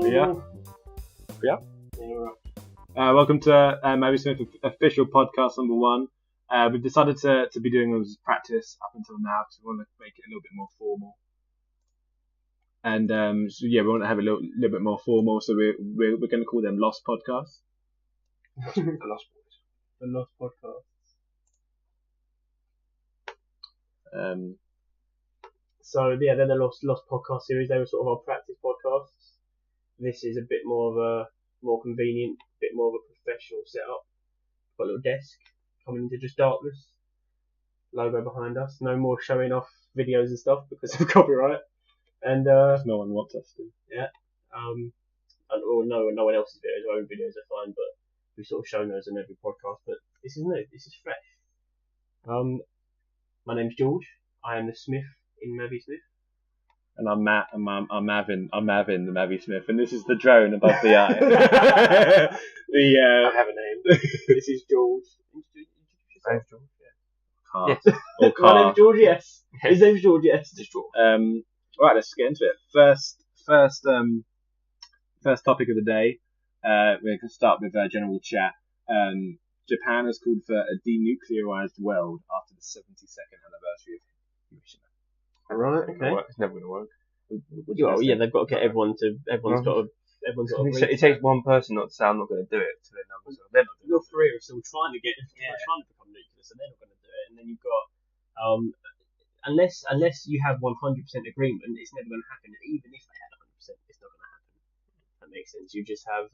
Yeah. Welcome to MAViSMITH official podcast number 1. We've decided to be doing this practice up until now because we want to make it a little bit more formal. And we want to have a little bit more formal. So we're going to call them Lost Podcasts. The Lost Podcasts. So they're the Lost Podcast series. They were sort of our practice podcasts. This is a bit more of a more convenient, bit more of a professional setup. Got a little desk coming into just darkness. Logo behind us. No more showing off videos and stuff because of copyright. And no one wants us to. Yeah. Or no one else's videos. Our own videos are fine, but we've sort of shown those in every podcast. But this is new. This is fresh. My name's George. I am the Smith in MAViSMITH. And I'm Matt, and I'm Mavin the MAViSMITH, and this is the drone above the eye. I have a name. This is George. My name's George, Car. Yes. Or car. My name's George, yes. His name's George, yes. Just George. Right, let's get into it. First topic of the day. We're going to start with a general chat. Japan has called for a denuclearized world after the 72nd anniversary of Hiroshima. Right, okay. It's never going to work. Well, yeah, they've got to get everyone's got to It takes one person not to say, I'm not going to do it, to then others are. North Korea are still trying to become nuclear, so they're not going to do it. And then you've got, unless you have 100% agreement, it's never going to happen. And even if they had 100%, it's not going to happen. That makes sense. You just have,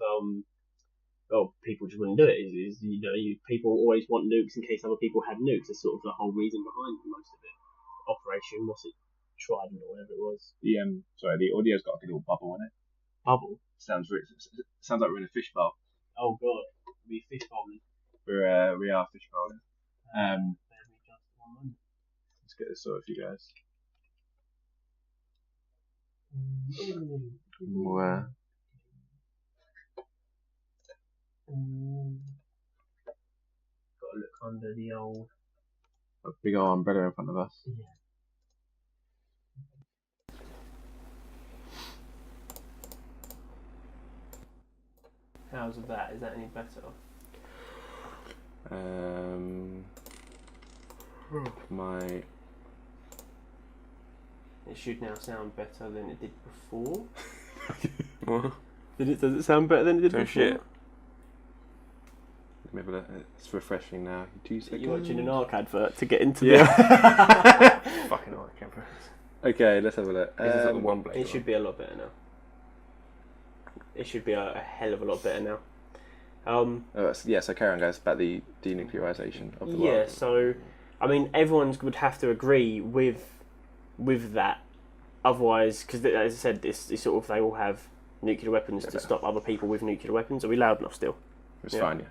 people just wouldn't do it. People always want nukes in case other people have nukes. That's sort of the whole reason behind most of it. Operation, what's it? Trident or whatever it was. The audio's got like a little bubble in it. Bubble? Sounds like we're in a fish bowl. Oh god, we're fish bowling. We are fish bowling. Let's get this sorted for you guys. Wow. Got to look under the old. A big old umbrella in front of us. Yeah. How's that? Is that any better? It should now sound better than it did before. What? Does it sound better than it did Don't before? shit. Maybe it's refreshing now. 2 seconds. You're watching an ARC advert to get into Fucking hell, I can't remember. Okay, let's have a look. This is like the one blade. It should be a lot better now. It should be a hell of a lot better now. So carry on, guys, about the denuclearization of the world. Yeah, so I mean, everyone would have to agree with that. Otherwise, because as I said, it's sort of they all have nuclear weapons to stop other people with nuclear weapons. Are we loud enough still? It's fine, yeah.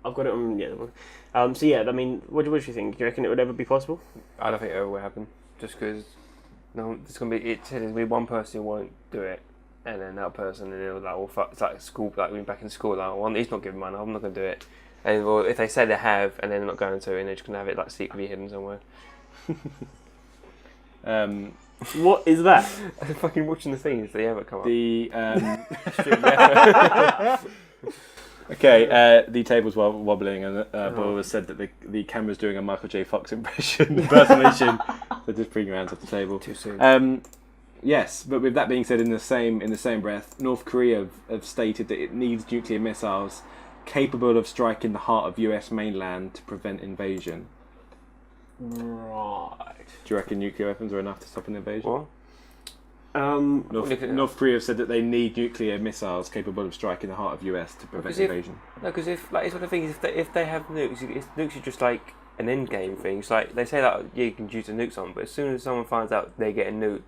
I've got it on the other one. I mean, what do you think? Do you reckon it would ever be possible? I don't think it ever will happen. Just because there's going to be one person who won't do it, and then that person, and they're like, well, fuck, it's like school, like when back in school, like, well, he's not giving mine, I'm not going to do it. And well, if they say they have, and then they're not going to, and they're just going to have it like secretly hidden somewhere. What is that? I'm fucking watching the things that ever come up. Okay, the table's wobbling, and Boyle has said that the camera's doing a Michael J. Fox impersonation. So just bring your hands off the table. Too soon. Yes, but with that being said, in the same breath, North Korea have stated that it needs nuclear missiles capable of striking the heart of US mainland to prevent invasion. Right. Do you reckon nuclear weapons are enough to stop an invasion? What? North Korea have said that they need nuclear missiles capable of striking the heart of US to prevent invasion. No, because it's one of the things. If they have nukes, nukes are just like an end game thing. It's like they say that you can use a nuke someone, but as soon as someone finds out they're getting nuked,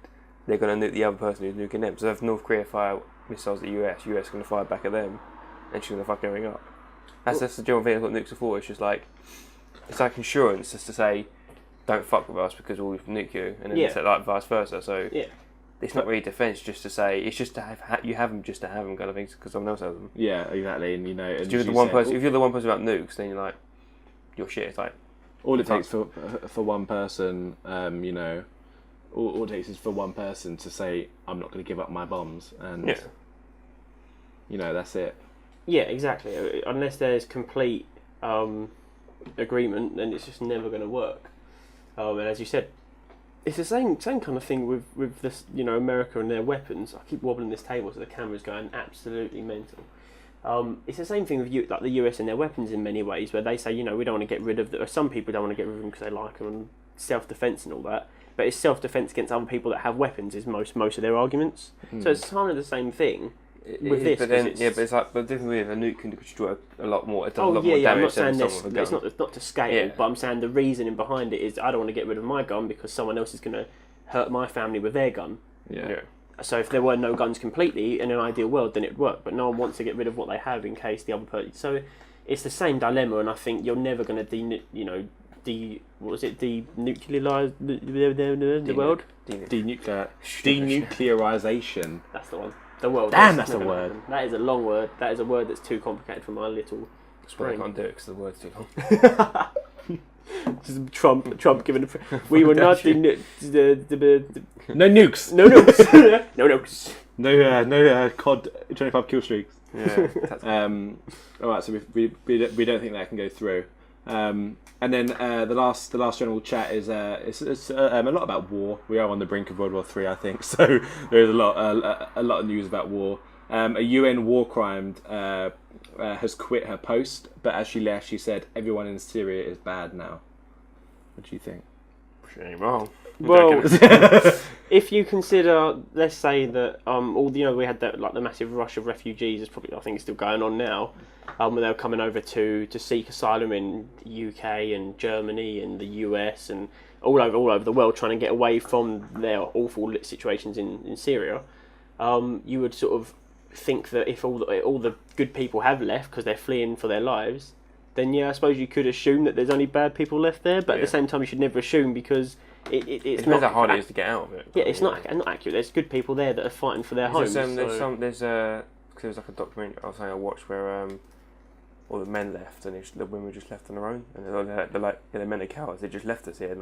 they're going to nuke the other person who's nuking them. So if North Korea fire missiles at US is going to fire back at them, and she's going to fuck everything up. That's the general thing. That's what nukes are for. It's just like insurance, just to say, don't fuck with us because we'll nuke you, and then it's like vice versa. So it's not really defence, just to say it's just to have you have them just to have them kind of things because someone else has them. Yeah, exactly, and if you're the one person about nukes, then you're like you're shit. It's like all it takes for one person, all it takes is for one person to say, I'm not going to give up my bombs, and that's it. Yeah, exactly. Unless there's complete agreement, then it's just never going to work. And as you said, it's the same kind of thing with this, America and their weapons. I keep wobbling this table so the camera's going absolutely mental. It's the same thing with like the US and their weapons in many ways, where they say, we don't want to get rid of them. Or some people don't want to get rid of them because they like them, and self-defense and all that. But it's self-defense against other people that have weapons is most of their arguments. So it's kind of the same thing with this. But then, it's like, but differently with a nuke can destroy a lot more. It does a lot more I'm damage not saying than this. someone with a It's gun. not to scale, but I'm saying the reasoning behind it is I don't want to get rid of my gun because someone else is going to hurt my family with their gun. Yeah. So if there were no guns completely in an ideal world, then it'd work. But no one wants to get rid of what they have in case the other person. So it's the same dilemma, and I think you're never going to denuclearize the world. Denuclearization. That's the one. The world. Damn, that's a word. That is a long word. That is a word that's too complicated for my little. That's why I can't do it because the word's too long. Just Trump giving we will not No nukes. no nukes. No nukes. No COD 25 kill streaks. Yeah. All right, so we don't think that can go through. And then the last general chat is it's a lot about war. We are on the brink of World War III, I think. So there is a lot of news about war. A UN war crime has quit her post, but as she left, she said everyone in Syria is bad now. What do you think? She ain't wrong. Well, if you consider, let's say that we had that the massive rush of refugees is probably, I think it's still going on now, when they were coming over to seek asylum in the UK and Germany and the US and all over the world, trying to get away from their awful situations in Syria. You would sort of think that if all the good people have left because they're fleeing for their lives, then I suppose you could assume that there's only bad people left there. But at the same time, you should never assume because it's not how hard it is to get out of it. Yeah, it's not accurate. There's good people there that are fighting for their homes. There's like a documentary I watched where all the men left and the women were just left on their own, and they're like the men are cowards. They just left us here, and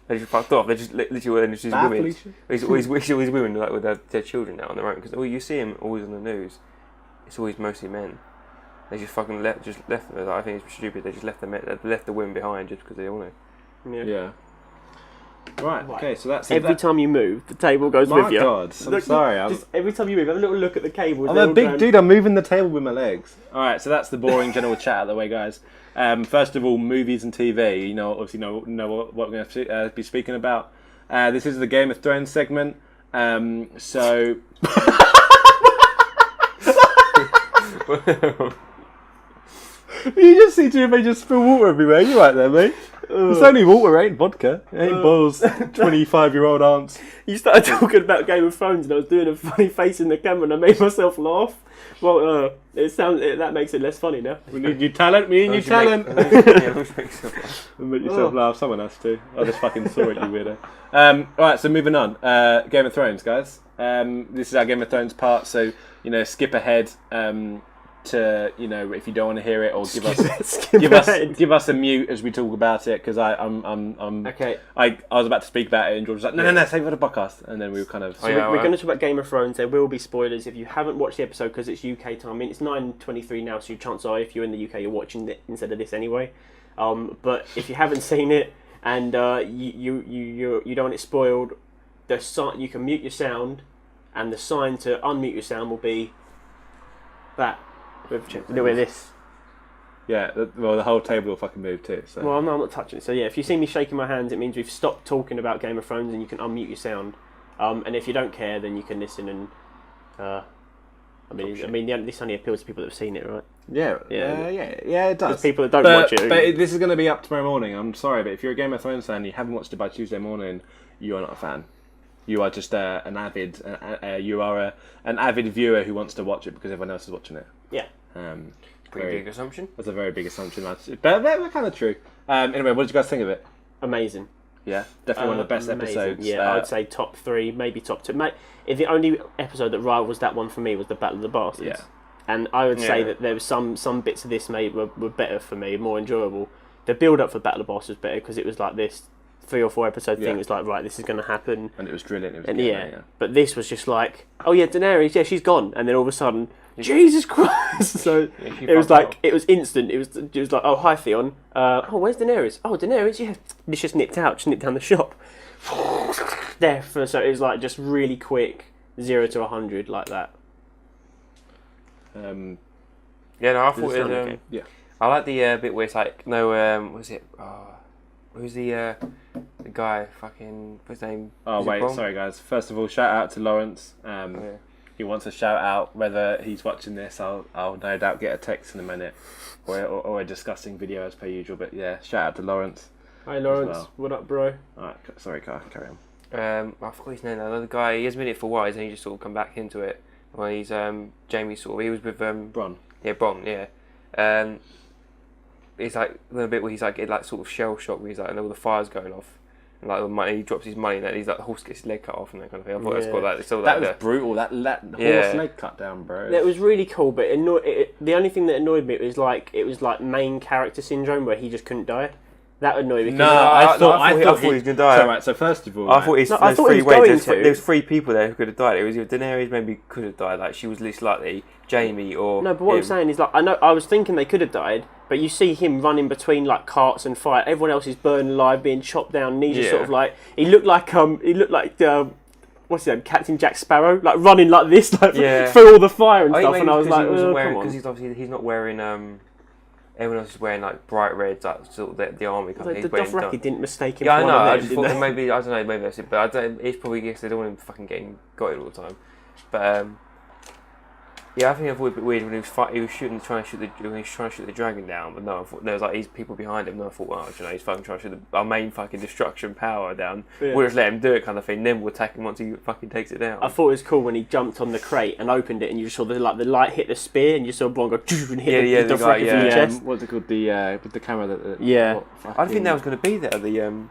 they just fucked off. They just literally just women. It's always women with their children out on their own, because you see them always on the news. It's always mostly men. They just fucking left them. I think it's stupid. They just left the women behind just because they all know. Yeah. Right. Okay. So that's every time you move, the table goes with you. My God, I'm sorry. Every time you move, have a little look at the cables. I'm a big dude. I'm moving the table with my legs. All right. So that's the boring general chat out of the way, guys. First of all, movies and TV. Obviously know what we're going to be speaking about. This is the Game of Thrones segment. So. You just see Jimmy just spill water everywhere. You right there, mate? It's only water, ain't vodka. It ain't Boyle's 25-year-old aunts. You started talking about Game of Thrones and I was doing a funny face in the camera and I made myself laugh. Well, that makes it less funny now. We need new talent. We need new talent. Make yourself laugh. Someone has to. I just fucking saw it, you weirdo. Alright, so moving on. Game of Thrones, guys. This is our Game of Thrones part, so, skip ahead to, if you don't want to hear it, or give us a mute as we talk about it, because I'm okay. I was about to speak about it and George was like, no, save it for the podcast, and then we were kind of... So we're going to talk about Game of Thrones. There will be spoilers if you haven't watched the episode, because it's UK time. I mean, it's 9:23 now, so chances are if you're in the UK, you're watching it instead of this anyway. But if you haven't seen it and you don't want it spoiled, you can mute your sound, and the sign to unmute your sound will be that. With this. Yeah, the whole table will fucking move too. So. Well, no, I'm not touching it. So yeah, if you see me shaking my hands, it means we've stopped talking about Game of Thrones, and you can unmute your sound. And if you don't care, then you can listen and. This only appeals to people that have seen it, right? Yeah, it does. There's people that don't watch it. But this is going to be up tomorrow morning. I'm sorry, but if you're a Game of Thrones fan and you haven't watched it by Tuesday morning, you are not a fan. You are just an avid viewer who wants to watch it because everyone else is watching it. Yeah. Pretty big assumption. That's a very big assumption, but they're kind of true. Anyway, what did you guys think of it? Amazing. Yeah, definitely one of the best episodes. Yeah, I'd say top 3, maybe top 2. The only episode that rivals that one for me was the Battle of the Bastards. Yeah. And I would say that there was some bits of this were better for me, more enjoyable. The build up for Battle of the Bastards was better because it was like this 3 or 4 episode thing. Yeah. It's like, right, this is going to happen. And it was drilling. It was And getting yeah, there, but this was just like, oh yeah, Daenerys, yeah, she's gone, and then all of a sudden, Jesus Christ! So it was like, it was instant. It was like, oh hi Theon, oh where's Daenerys? Oh Daenerys, yeah, it's just nipped down the shop. There, so it was like just really quick, 0 to 100 like that. Yeah, no, I thought it was, okay. Yeah. I like the bit where it's like, no, what was it? Who's the guy? Fucking, what's his name? Oh Is it wait, Bronn? sorry guys. First of all, shout out to Lawrence. Yeah. He wants a shout out. Whether he's watching this, I'll no doubt get a text in a minute, or a disgusting video as per usual. But yeah, shout out to Lawrence. Hi Lawrence, well. what up, bro? Alright, sorry, Carl, carry on. I forgot his name now. Another guy, he has been in it for a while, and he just sort of come back into it. Well, he's Jamie sort of, he was with Bronn. Yeah, Bronn, yeah. It's like the bit where he's like, sort of shell shock, where he's like, and all the fire's going off, and like the money, he drops his money, and then he's like, the horse gets his leg cut off, and that kind of thing. I thought that's cool. It's all That like was brutal. That horse Yeah. leg cut down, bro. That was really cool, but the only thing that annoyed me was like it was like main character syndrome where he just couldn't die. That annoyed me. No, I thought he was gonna die. So, right, so first of all, I thought I there's thought three he was ways. going to. There was 3 people there who could have died. It was either Daenerys maybe could have died, like she was least likely, Jamie or No, but what him. I'm saying is, like, I was thinking they could have died, but you see him running between like carts and fire. Everyone else is burned alive, being chopped down. And he's just sort of like he looked like what's his name, Captain Jack Sparrow, like running like this, like through all the fire and stuff. And I was like, because he's obviously he's not wearing everyone else is wearing like bright reds, like sort of the army kind of thing. The Dothraki didn't mistake him. Yeah, for I one know. of them, I just did thought they? maybe I don't know. Maybe that's it. But I don't. It's probably guess they don't want him fucking getting got it all the time. But yeah, I think I thought it was a bit weird when he was trying to shoot the dragon down. But no, I thought there was like these people behind him. And I thought, well, you know, he's fucking trying to shoot our main fucking destruction power down. Yeah. We'll just let him do it, kind of thing. Then we'll attack him once he fucking takes it down. I thought it was cool when he jumped on the crate and opened it, and you just saw the light hit the spear, and you saw Bronn go and hit the Dothraki through the chest. What's it called? With the camera that. Yeah. I don't think that was going to be there. The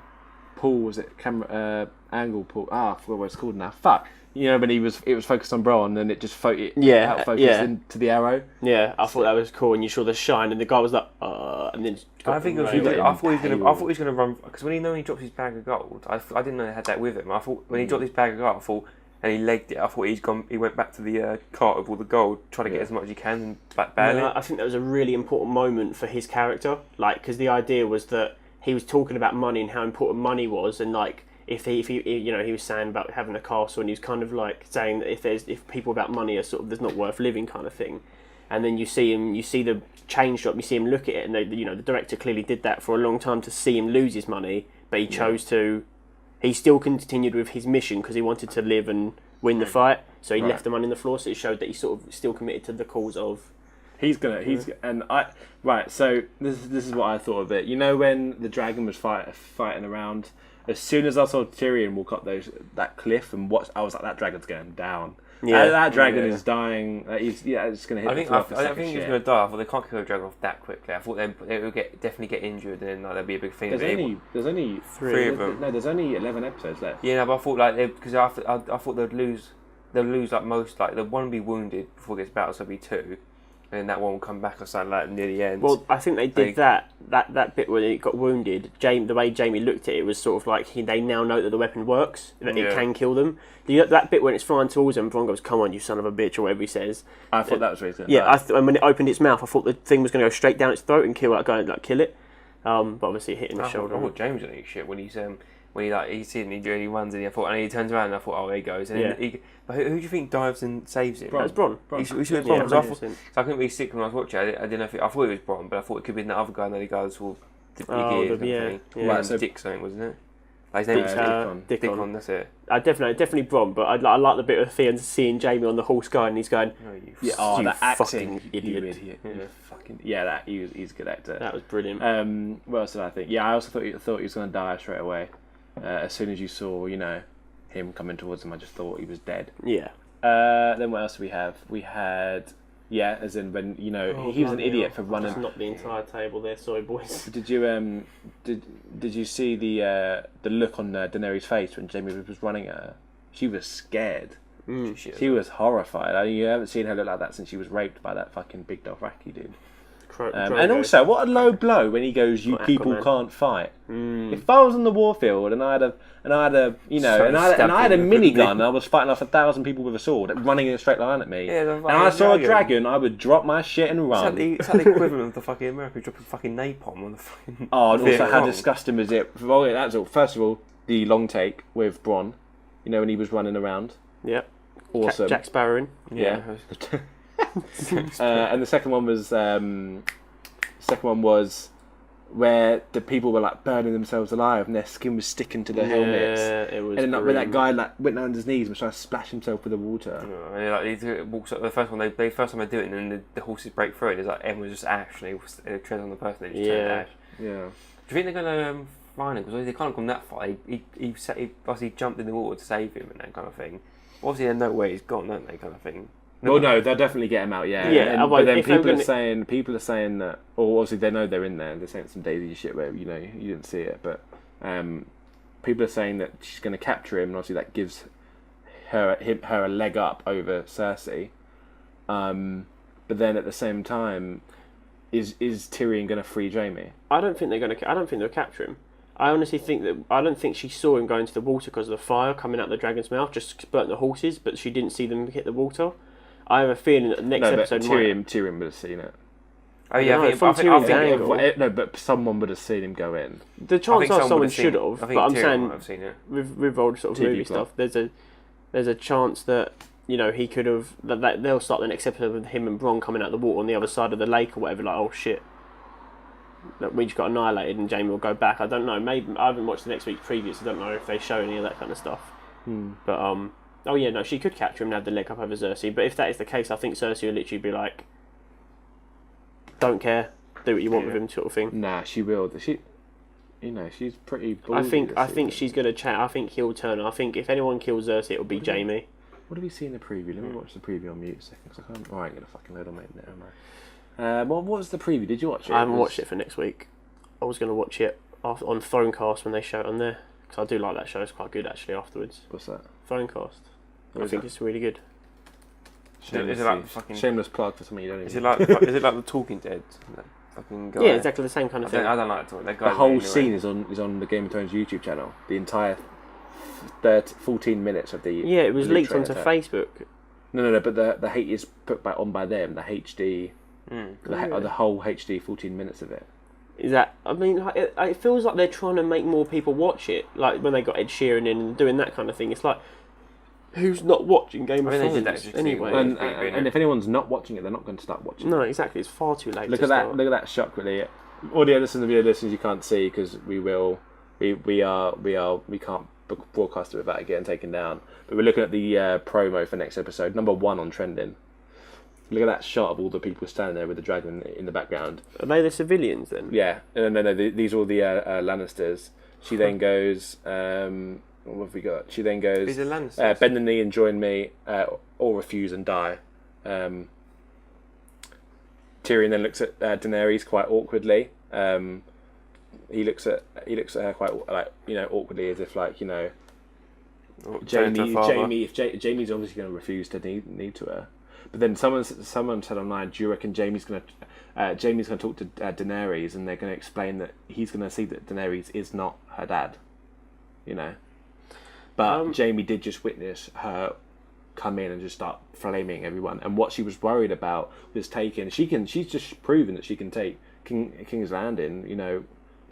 pool, was it camera angle pool? I forgot what it's called now. Fuck. You know when it was focused on Bronn and then it just out focused into the arrow. Yeah, I thought that was cool, and you saw the shine, and the guy was like, and then. I think it was. I thought he was going to run because when he dropped his bag of gold, I didn't know he had that with him. I thought when he dropped his bag of gold, and he legged it, I thought he went back to the cart with all the gold, trying to get as much as he can and back barely. I think that was a really important moment for his character, like because the idea was that he was talking about money and how important money was, and like. If he you know, he was saying about having a castle, and he was kind of like saying that if people about money are sort of there's not worth living kind of thing, and then you see the change drop, you see him look at it, and the director clearly did that for a long time to see him lose his money, but he chose to, he still continued with his mission because he wanted to live and win the fight, so he left the money on the floor, so it showed that he sort of still committed to the cause of. So this is what I thought of it. You know when the dragon was fighting around. As soon as I saw Tyrion walk up that cliff and watch, I was like, that dragon's going down. Yeah, that dragon is dying. It's going to hit. I think he was going to die. I thought they can't kill a dragon off that quickly. I thought they would definitely get injured, and then there'd be a big thing. There's only 3 of them. No, there's only 11 episodes left. Yeah, no, but I thought because I thought they'd lose like most, like the one would be wounded before it gets battle, so it'd be 2. And that one will come back or something like near the end. Well, I think they did that bit where it got wounded. The way Jamie looked at it was sort of like they now know that the weapon works, that it can kill them. That bit when it's flying towards them, Bronn goes, "Come on, you son of a bitch," or whatever he says. I thought that was really good. Yeah, and when it opened its mouth, I thought the thing was going to go straight down its throat and kill it. But obviously it hit in the shoulder. I thought James didn't eat shit when he's he's in, he runs and he turns around and I thought, oh, there he goes. And then but who do you think dives and saves him? That's Bronn. He should have Bronn. So I couldn't really sick when I was watching it. I didn't know I thought it was Bronn, but I thought it could be the other guy, the guy that's all big ears. Right, so Dick something, wasn't it? Like his name was Dickon, that's it. Definitely Bronn, but I like the bit of Theon seeing Jamie on the horse guy and he's going, that fucking idiot. He's a good actor. That was brilliant. What else did I think? Yeah, I also thought he was going to die straight away. As soon as you saw, him coming towards him, I just thought he was dead. Yeah. Then what else do we have? We had, as in when he was an idiot for running. Not the entire table there. Sorry, boys. Did you did you see the look on Daenerys' face when Jamie was running at her? She was scared. She was horrified. You haven't seen her look like that since she was raped by that fucking big Dothraki dude. And also, what a low blow when he goes, "You people can't fight." If I was on the warfield and I had a minigun and I was fighting off 1,000 people with a sword running in a straight line at me, and I saw a dragon, I would drop my shit and run. It's like the equivalent of the fucking America dropping fucking napalm on the fucking. Oh, and also how disgusting was it? Well, that's all. First of all, the long take with Bronn, when he was running around. Yep. Awesome. Jack Sparrowing. Yeah. And the second one was where the people were like burning themselves alive and their skin was sticking to their helmets. Yeah, it was. And then when that guy went down on his knees and was trying to splash himself with the water. And he walks up. The first time they do it, and then the horses break through it. It's like everyone's just ash, and they tread on the person. They just turn to ash. Yeah. Do you think they're gonna find him? Because they can't have gone that far. He obviously jumped in the water to save him and that kind of thing. Obviously, they know where he's gone, don't they? Kind of thing. Well, no, they'll definitely get him out. Yeah. But then people are saying that, or obviously they know they're in there. They're saying some Daisy shit where you didn't see it, but people are saying that she's going to capture him, and obviously that gives her a leg up over Cersei. But then at the same time, is Tyrion going to free Jaime? I don't think they'll capture him. I honestly think that I don't think she saw him go into the water because of the fire coming out of the dragon's mouth, just burnt the horses, but she didn't see them hit the water. I have a feeling that the next episode Tyrion would have seen it. Oh yeah, I think no, but someone would have seen him go in. The chances are someone should have, but I'm saying I've seen it. with old sort of movie stuff, there's a chance that he could have that they'll start the next episode with him and Bronn coming out of the water on the other side of the lake or whatever. Like, oh shit, that we just got annihilated and Jaime will go back. I don't know. Maybe I haven't watched the next week's preview, so I don't know if they show any of that kind of stuff. But oh yeah, no, she could capture him and have the leg up over Cersei. But if that is the case, I think Cersei will literally be like, "Don't care, do what you want with him," sort of thing. Nah, she will. She's pretty ballsy. I think she's gonna chat. I think he'll turn. I think if anyone kills Cersei, it'll be Jaime. What do we see in the preview? Let me watch the preview on mute a second. I ain't gonna fucking load on my internet, am I? What was the preview? Did you watch it? I haven't watched it for next week. I was gonna watch it on Thronecast when they show it on there, because I do like that show. It's quite good actually. Afterwards. What's that? Thronecast. I think it's really good. Shameless plug for something you don't even. Is it like the Talking Dead? That fucking guy? Yeah, exactly the same kind of thing. I don't like it. The whole scene is on the Game of Thrones YouTube channel. The entire 14 minutes of the. Yeah, it was leaked onto Facebook. No, but the hate is put on by them. The HD, the whole HD 14 minutes of it. Is that? I mean, it feels like they're trying to make more people watch it. Like when they got Ed Sheeran in and doing that kind of thing. It's like, who's not watching Game of Thrones anyway? And if anyone's not watching it, they're not going to start watching. No, exactly. It's far too late. Look at that shot, really. Audio listeners, video listeners, you can't see because we can't broadcast it without it getting taken down. But we're looking at the promo for next episode, number 1 on trending. Look at that shot of all the people standing there with the dragon in the background. Are they the civilians then? Yeah, no. These are all the Lannisters. She then goes. What have we got? She then goes. Bend the knee and join me, or refuse and die. Tyrion then looks at Daenerys quite awkwardly. He looks at her quite awkwardly, as if Jaime. If Jaime's obviously going to refuse to knee to her. But then someone said online, do you reckon Jaime's going to talk to Daenerys and they're going to explain that he's going to see that Daenerys is not her dad, But Jaime did just witness her come in and just start flaming everyone, and what she was worried about was taking. She's just proven that she can take King's Landing,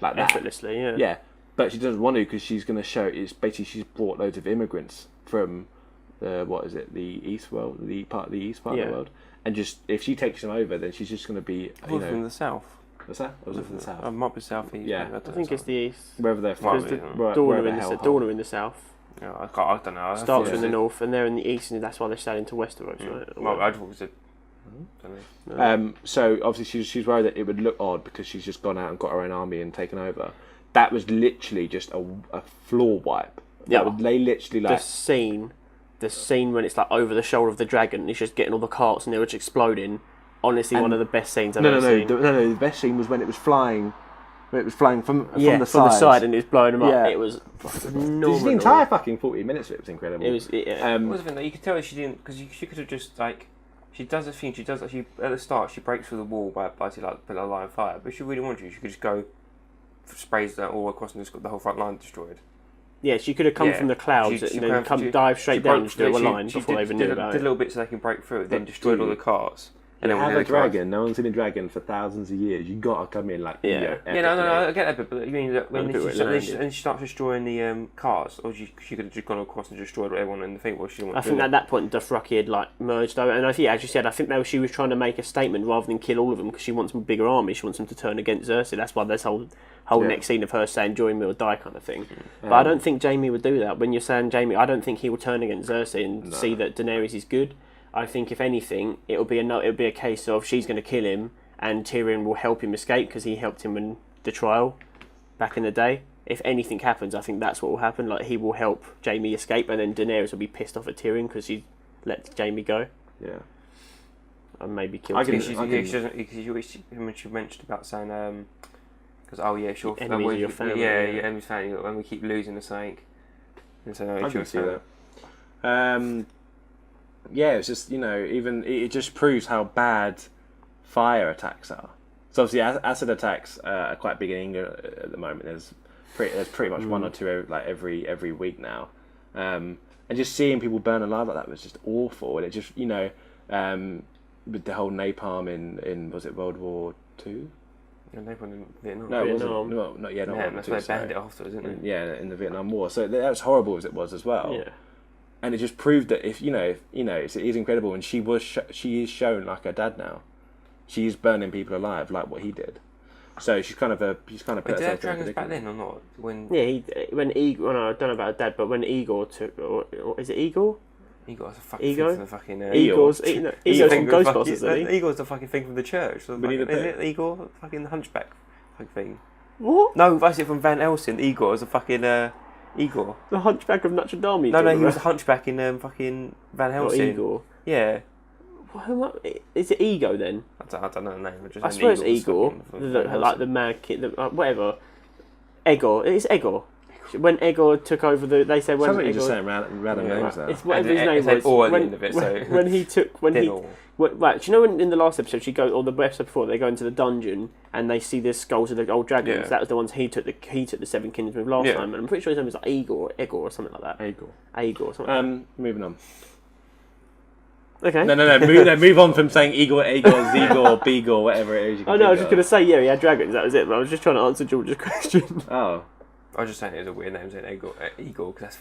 like that effortlessly. Yeah. Yeah, but she doesn't want to because she's going to show. It's basically she's brought loads of immigrants from. The East world, the East part of the world, and just if she takes them over, then she's just going to be from the south. What's that? Or was it from the south? Might be south east. Yeah, I think it's the east. Wherever they're from. Dawn are in the south. Yeah, I don't know. Starts in the north, and they're in the east, and that's why they're sailing to Westeros, right? Well, I thought it was a. So obviously she's worried that it would look odd because she's just gone out and got her own army and taken over. That was literally just a floor wipe. Yeah, they literally the scene when it's like over the shoulder of the dragon and it's just getting all the carts and they're just exploding. Honestly, one of the best scenes I've ever seen. No, the best scene was when it was flying. When it was flying from the side and it was blowing them up. Yeah. It was phenomenal. The entire fucking 40 minutes of it was incredible. It was. What was the thing that you could tell she didn't, because she could have just She does a thing. She at the start. She breaks through the wall by put a line of fire. But if she really wanted to, she could just go, sprays that all across and just got the whole front line destroyed. Yeah, she could have come from the clouds and then dive straight down and do a line before they even knew about it. Did a little bit so they can break through it, then destroyed all the cars. And then have a dragon. No one's seen a dragon for thousands of years. You got to come in like no, I get that bit, but you mean that when she starts destroying the cars, or she could have just gone across and destroyed everyone in the thing. Well, she didn't want to. I think at that point Dothraki had like merged over, and I think, as you said, I think she was trying to make a statement rather than kill all of them because she wants a bigger army. She wants them to turn against Cersei. That's why this whole next scene of her saying "join me or die" kind of thing. But I don't think Jaime would do that. When you're saying Jaime, I don't think he will turn against Cersei and see that Daenerys is good. I think if anything, it'll be a case of she's going to kill him, and Tyrion will help him escape because he helped him in the trial back in the day. If anything happens, I think that's what will happen. Like he will help Jaime escape, and then Daenerys will be pissed off at Tyrion because he let Jaime go. Yeah, and maybe kill. When she mentioned about saying, because sure, enemies of your family. Enemies of family. When we keep losing the saying, and so I can see that. Yeah, it's just even it just proves how bad fire attacks are. So obviously, acid attacks are quite big in England at the moment. There's pretty much one or two every week now, and just seeing people burn alive like that was just awful. And it just with the whole napalm in was it World War II? Yeah, napalm in Vietnam. No, Vietnam. Not yet. That's why they banned it afterwards, isn't it? Yeah, in the Vietnam War. So that was horrible as it was as well. Yeah. And it just proved that if it is incredible, and she is shown like her dad now. She is burning people alive like what he did. So she's kind of put herself in a predicament. dragons back then or not? When Igor, I don't know about dad, but when Igor took, or is it Igor? Igor's a fucking thing from the fucking... Igor's from Ghostbusters, isn't he? Igor's the fucking thing from the church. Isn't it Igor? Fucking the hunchback fucking thing. What? No, that's it from Van Helsing. Igor is a fucking... Igor. The Hunchback of Notre Dame. No, he was the hunchback in fucking Van Helsing. Not Igor. Yeah. Is it Ego then? I don't know the name. I swear it's Igor. Like the mad kid, whatever. Egor. It's Egor. When Egor took over they said when. Sounds like you're just saying random names now. It's whatever his name was. Or at the end of it. Right, do you know in the last episode or the episode before they go into the dungeon and they see the skulls of the old dragons? Yeah. That was the ones he took the Seven Kingdoms with last time, and I'm pretty sure his name was like Igor or something like that. Igor. Something like that. Moving on. Okay. No. Move on from saying Igor, Zegor, Beagle, whatever it is. I was just going to say he had dragons. That was it. But I was just trying to answer George's question. Oh. I was just saying it was a weird name saying Igor, because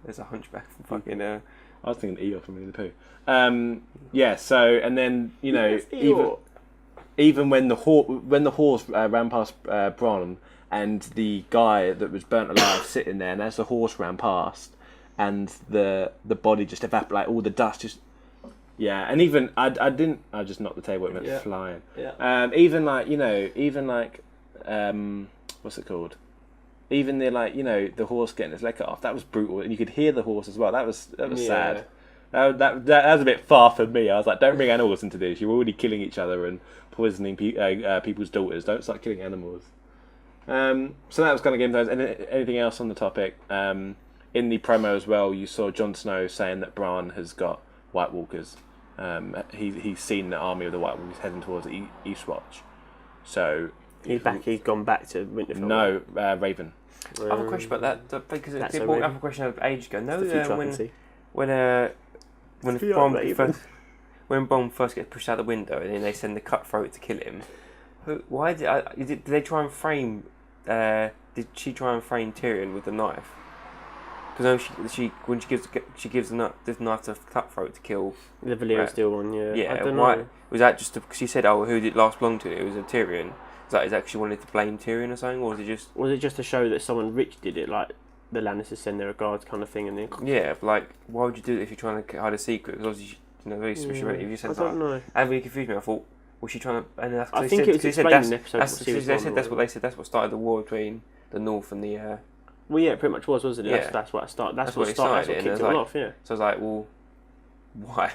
there's a hunchback from fucking. I was thinking Igor from Winnie the Pooh. Yeah. So and then even when the horse ran past Bronn and the guy that was burnt alive sitting there, and as the horse ran past, and the body just evaporated, all the dust just. Yeah, and even I just knocked the table. It went flying. Yeah. Even what's it called? Even the horse getting his leg cut off. That was brutal, and you could hear the horse as well. That was sad. That was a bit far for me. I was like, don't bring animals into this. You're already killing each other and poisoning people's daughters. Don't start killing animals. So that was kind of game time. Anything else on the topic? In the promo as well, you saw Jon Snow saying that Bran has got White Walkers. He's seen the army of the White Walkers heading towards the Eastwatch. So he's gone back to Winterfell. No, Raven. I have a question about that because they brought up a question an age ago. No, when Bronn first gets pushed out the window and then they send the cutthroat to kill him. Did they try and frame? Did she try and frame Tyrion with the knife? Because when she gives the knife to Cutthroat to kill the Valyrian steel one, yeah. I don't know. Was that just because she said, "Oh, who did it last belong to?" It was a Tyrion. Is that because she wanted to blame Tyrion or something, or was it just? Was it just to show that someone rich did it, like the Lannisters send their regards kind of thing, and then? Yeah, but why would you do it if you're trying to hide a secret? Because obviously, very suspicious. If you said I don't know. That really confused me. I thought, was she trying to? And that's I think it was explained in the episode. They said that's what they said. That's what started the war between the North and the. Well, yeah, it pretty much wasn't it? Yeah. That's what it started. That's what kicked it all off. Yeah. So I was like, well, why?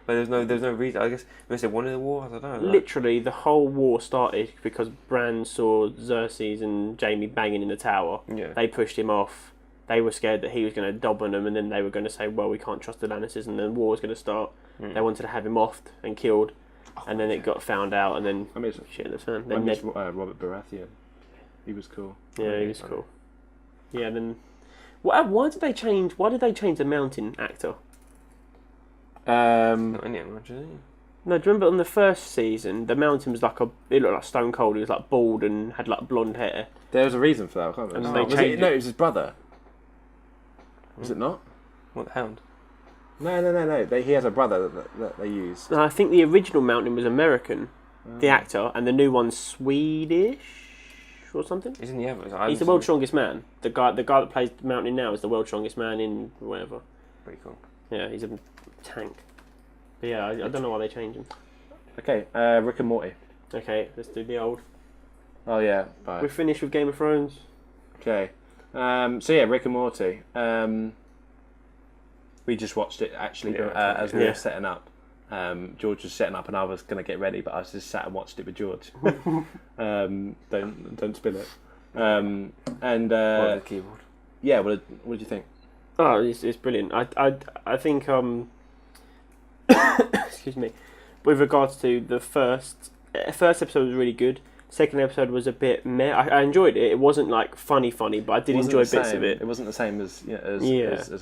But there's no reason. I guess maybe they wanted the war. I don't know. Literally, the whole war started because Bran saw Cersei's and Jaime banging in the tower. Yeah. They pushed him off. they were scared that he was going to dob on them, and then they were going to say, well, we can't trust the Lannisters, and then war was going to start. They wanted to have him offed and killed, and then it got found out, and then shit the fan. Then Robert Baratheon. He was cool. Yeah, he was cool. Yeah, then why did they change the mountain actor? Not any much, is it? No, do you remember on the first season, the mountain was it looked like Stone Cold. He was like bald and had like blonde hair. There was a reason for that. I can't remember. It was his brother. Was it not? What, the Hound? No. He has a brother that they use. No, I think the original Mountain was American, the actor, and the new one's Swedish or something. Isn't he ever? He's the world's strongest man. The guy that plays Mountain now is the world's strongest man in whatever. Pretty cool. Yeah, he's a tank. But yeah, I don't know why they changed him. Okay, Rick and Morty. Okay, let's do the old. Oh yeah, bye. We're finished with Game of Thrones. Okay. So yeah, Rick and Morty. We just watched it actually as we were setting up. George was setting up and I was going to get ready, but I just sat and watched it with George. Don't spill it. And the keyboard. Yeah, what did you think? Oh, it's brilliant. I think excuse me. With regards to the first episode was really good. Second episode was a bit meh. I enjoyed it. It wasn't like funny, but I did enjoy bits of it. It wasn't the same as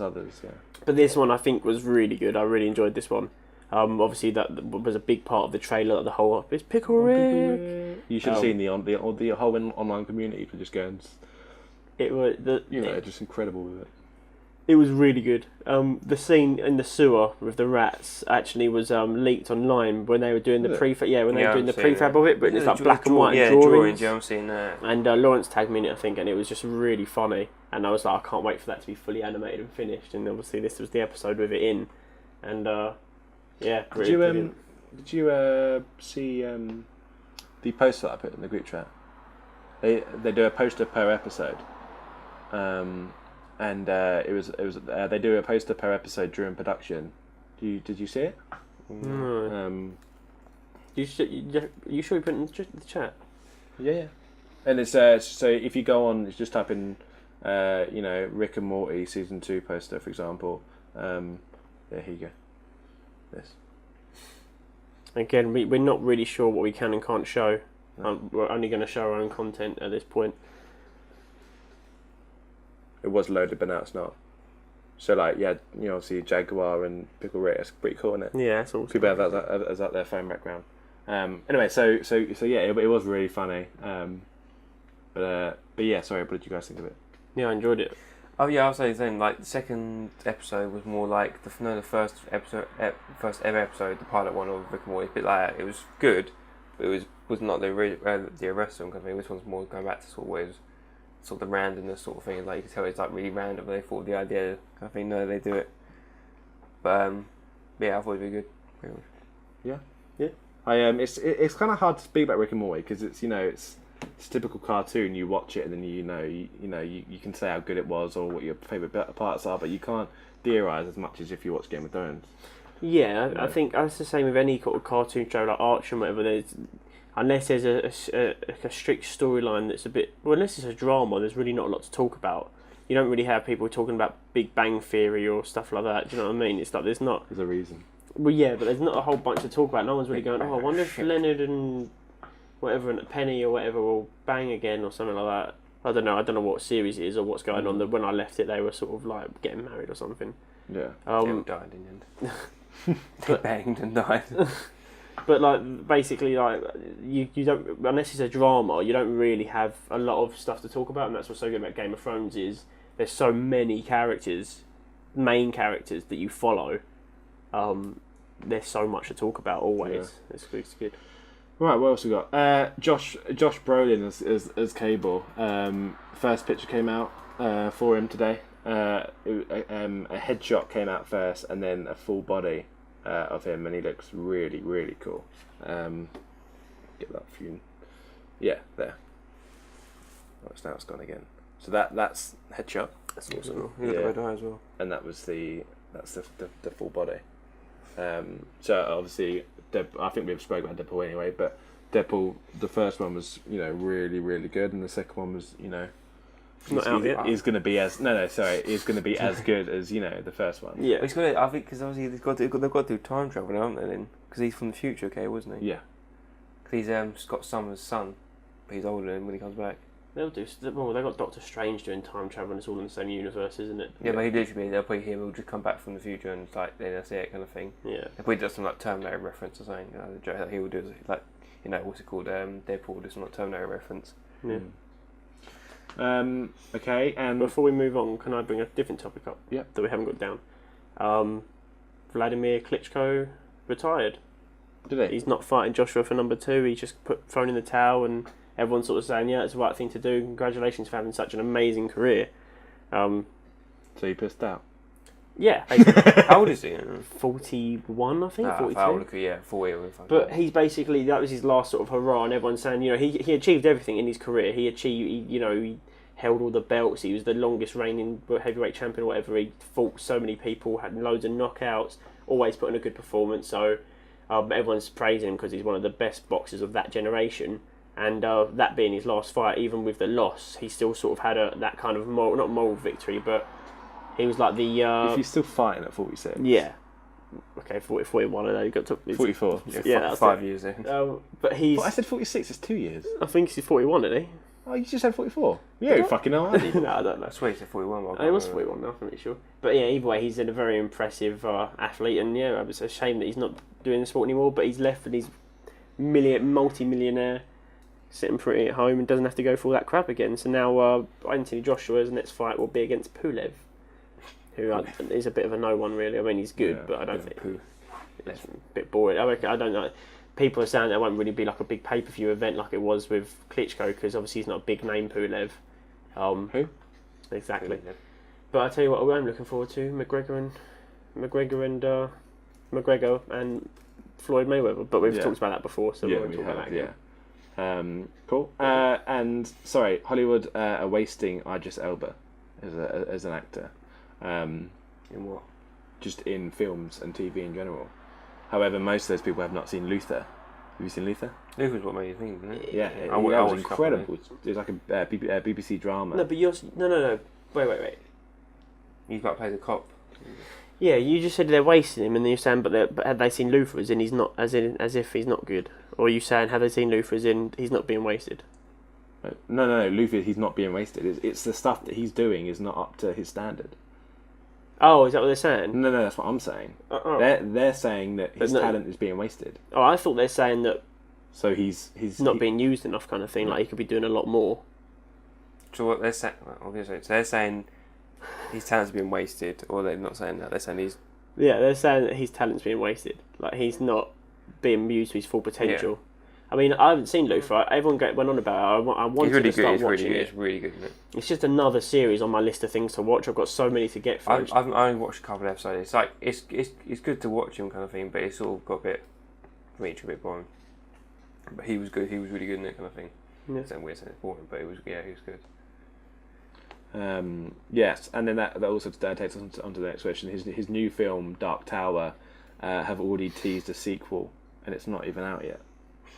others. Yeah. But this one I think was really good. I really enjoyed this one. Obviously that was a big part of the trailer. The whole it's Pickle Rick. You should have seen the whole online community for just going. It was just incredible with it. It was really good. The scene in the sewer with the rats actually was leaked online when they were doing the prefab. Yeah, when they were doing the prefab of it, but it's like black and white drawings. Yeah, I'm seeing that. And Lawrence tagged me in it, I think, and it was just really funny. And I was like, I can't wait for that to be fully animated and finished. And obviously, this was the episode with it in. And yeah, really brilliant. Did you see the poster that I put in the group chat? They do a poster per episode. And it was they do a poster per episode during production. Did you see it? No. You sure you put it in the chat? Yeah. And it's so if you go on, it's just type in Rick and Morty season 2 poster, for example. Here you go. This. Again, we're not really sure what we can and can't show. We're only going to show our own content at this point. It was loaded, but now it's not. So, like, yeah, obviously Jaguar and Pickle Rick, that's pretty cool, isn't it? Yeah, it's awesome. People have that as their phone background. Anyway, so yeah, it was really funny. But yeah, sorry, what did you guys think of it? Yeah, I enjoyed it. Oh yeah, I'll say the same. Like the second episode was more like the first ever episode, the pilot one of Rick and Morty. A bit like that. It was good, but it was not the original kind of thing. This one's more going back to sort of what is sort of the randomness sort of thing. Like you can tell it's like really random. They thought of the idea. I think they do it. But yeah, I thought it'd be good. Pretty much. Yeah. It's kind of hard to speak about Rick and Morty because it's it's a typical cartoon. You watch it and then you can say how good it was or what your favourite parts are, but you can't theorise as much as if you watch Game of Thrones. Yeah, I think that's the same with any sort of cartoon show like Archer and whatever. Unless there's a strict storyline that's unless it's a drama, there's really not a lot to talk about. You don't really have people talking about Big Bang Theory or stuff like that. Do you know what I mean? It's like there's a reason. Well, yeah, but there's not a whole bunch to talk about. No one's really going, I wonder if Leonard and whatever and Penny or whatever will bang again or something like that. I don't know what series it is or what's going on. When I left it, they were sort of like getting married or something. Yeah. Died in the end. They banged and died. But like basically, like you don't, unless it's a drama, you don't really have a lot of stuff to talk about, and that's what's so good about Game of Thrones is there's so many main characters that you follow. There's so much to talk about always. Yeah. It's good. Right, what else we got? Josh Brolin as Cable. First picture came out for him today. A headshot came out first, and then a full body of him, and he looks really, really cool. Get that for you. Yeah, there. Oh, now it's gone again. So that's headshot. That's awesome. He got the red eye as well. And that's the full body. So obviously, I think we've spoken about Deadpool anyway, but Deadpool, the first one was really, really good, and the second one was Not out yet. Is going to be as is going to be as good as the first one. Yeah, He's got. I think because obviously they've got to do time travel, haven't they? Then because he's from the future, okay, wasn't he? Yeah. Because he's Scott Summers' son, but he's older than when he comes back. they'll do. Well, they got Doctor Strange doing time travel, and it's all in the same universe, isn't it? Yeah, but he literally they'll put him. He'll just come back from the future and it's like then that's it kind of thing. Yeah. If we do some like Terminator reference or something, the joke that he will do is like what's it called? Deadpool does some like Terminator reference. Yeah. Okay, and before we move on, can I bring a different topic up? Yep. That we haven't got down. Vladimir Klitschko retired. did he? He's not fighting Joshua for number 2. He's just thrown in the towel, and everyone's sort of saying, "Yeah, it's the right thing to do. Congratulations for having such an amazing career." So you pissed out. Yeah. How old is he? 41, I think. 42. Yeah, 40. But he's basically, that was his last sort of hurrah, and everyone's saying, he achieved everything in his career. He held all the belts. He was the longest reigning heavyweight champion or whatever. He fought so many people, had loads of knockouts, always put in a good performance. So everyone's praising him because he's one of the best boxers of that generation. And that being his last fight, even with the loss, he still sort of had that kind of not moral victory, but he was like the... if you're still fighting at 46. Yeah. Okay, 41, I know. You got to... 44. Yeah, that's 5 years then. But he's... Well, I said 46, it's 2 years. I think he's 41, isn't he? Oh, you just said 44. Yeah, you fucking know, aren't you? No, I don't know. I swear he said 41. It was 41 now, I'm pretty sure. But yeah, either way, he's a very impressive athlete, and yeah, it's a shame that he's not doing the sport anymore, but he's left and he's multi-millionaire, sitting pretty at home and doesn't have to go through all that crap again. So now Anthony Joshua's next fight will be against Pulev, who is a bit of a no-one, really. I mean, he's good, but I don't think... It's a bit boring. I don't know. People are saying that it won't really be like a big pay-per-view event like it was with Klitschko, because obviously he's not a big name, Pulev. Who? Exactly. Pulev. But I tell you what, I'm looking forward to McGregor and Floyd Mayweather. But we've talked about that before, so we won't talk about that again. Cool. And sorry, Hollywood are wasting Idris Elba as an actor. In what? Just in films and TV in general. However, most of those people have not seen Luther. Have you seen Luther? Luther's what made you think, isn't it? Yeah, it was incredible. It was like a BBC drama. No, but no. Wait. He's got to play the cop. Yeah, you just said they're wasting him, and then you're saying, but had they seen Luther as in he's not, as if he's not good, or are you saying have they seen Luther as in he's not being wasted? No. Luther, he's not being wasted. It's the stuff that he's doing is not up to his standard. Oh, is that what they're saying? No, that's what I'm saying. They're saying that his talent is being wasted. Oh, I thought they're saying that. So he's not being used enough, kind of thing. Like he could be doing a lot more. So what they're saying? So they're saying his talent's being wasted, or they're not saying that. They're saying he's. Yeah, they're saying that his talent's being wasted. Like he's not being used to his full potential. Yeah. I mean, I haven't seen Luther. Everyone went on about it. I wanted to start watching it. It's really good, isn't it? It's just another series on my list of things to watch. I've got so many to get through. I've only watched a couple of episodes. It's like it's good to watch him kind of thing, but it's all got a bit boring. But he was good. He was really good in it kind of thing. Yeah. It's weird saying it's boring, but he was good. Yes, and then that also takes us onto the next question. His new film Dark Tower have already teased a sequel, and it's not even out yet.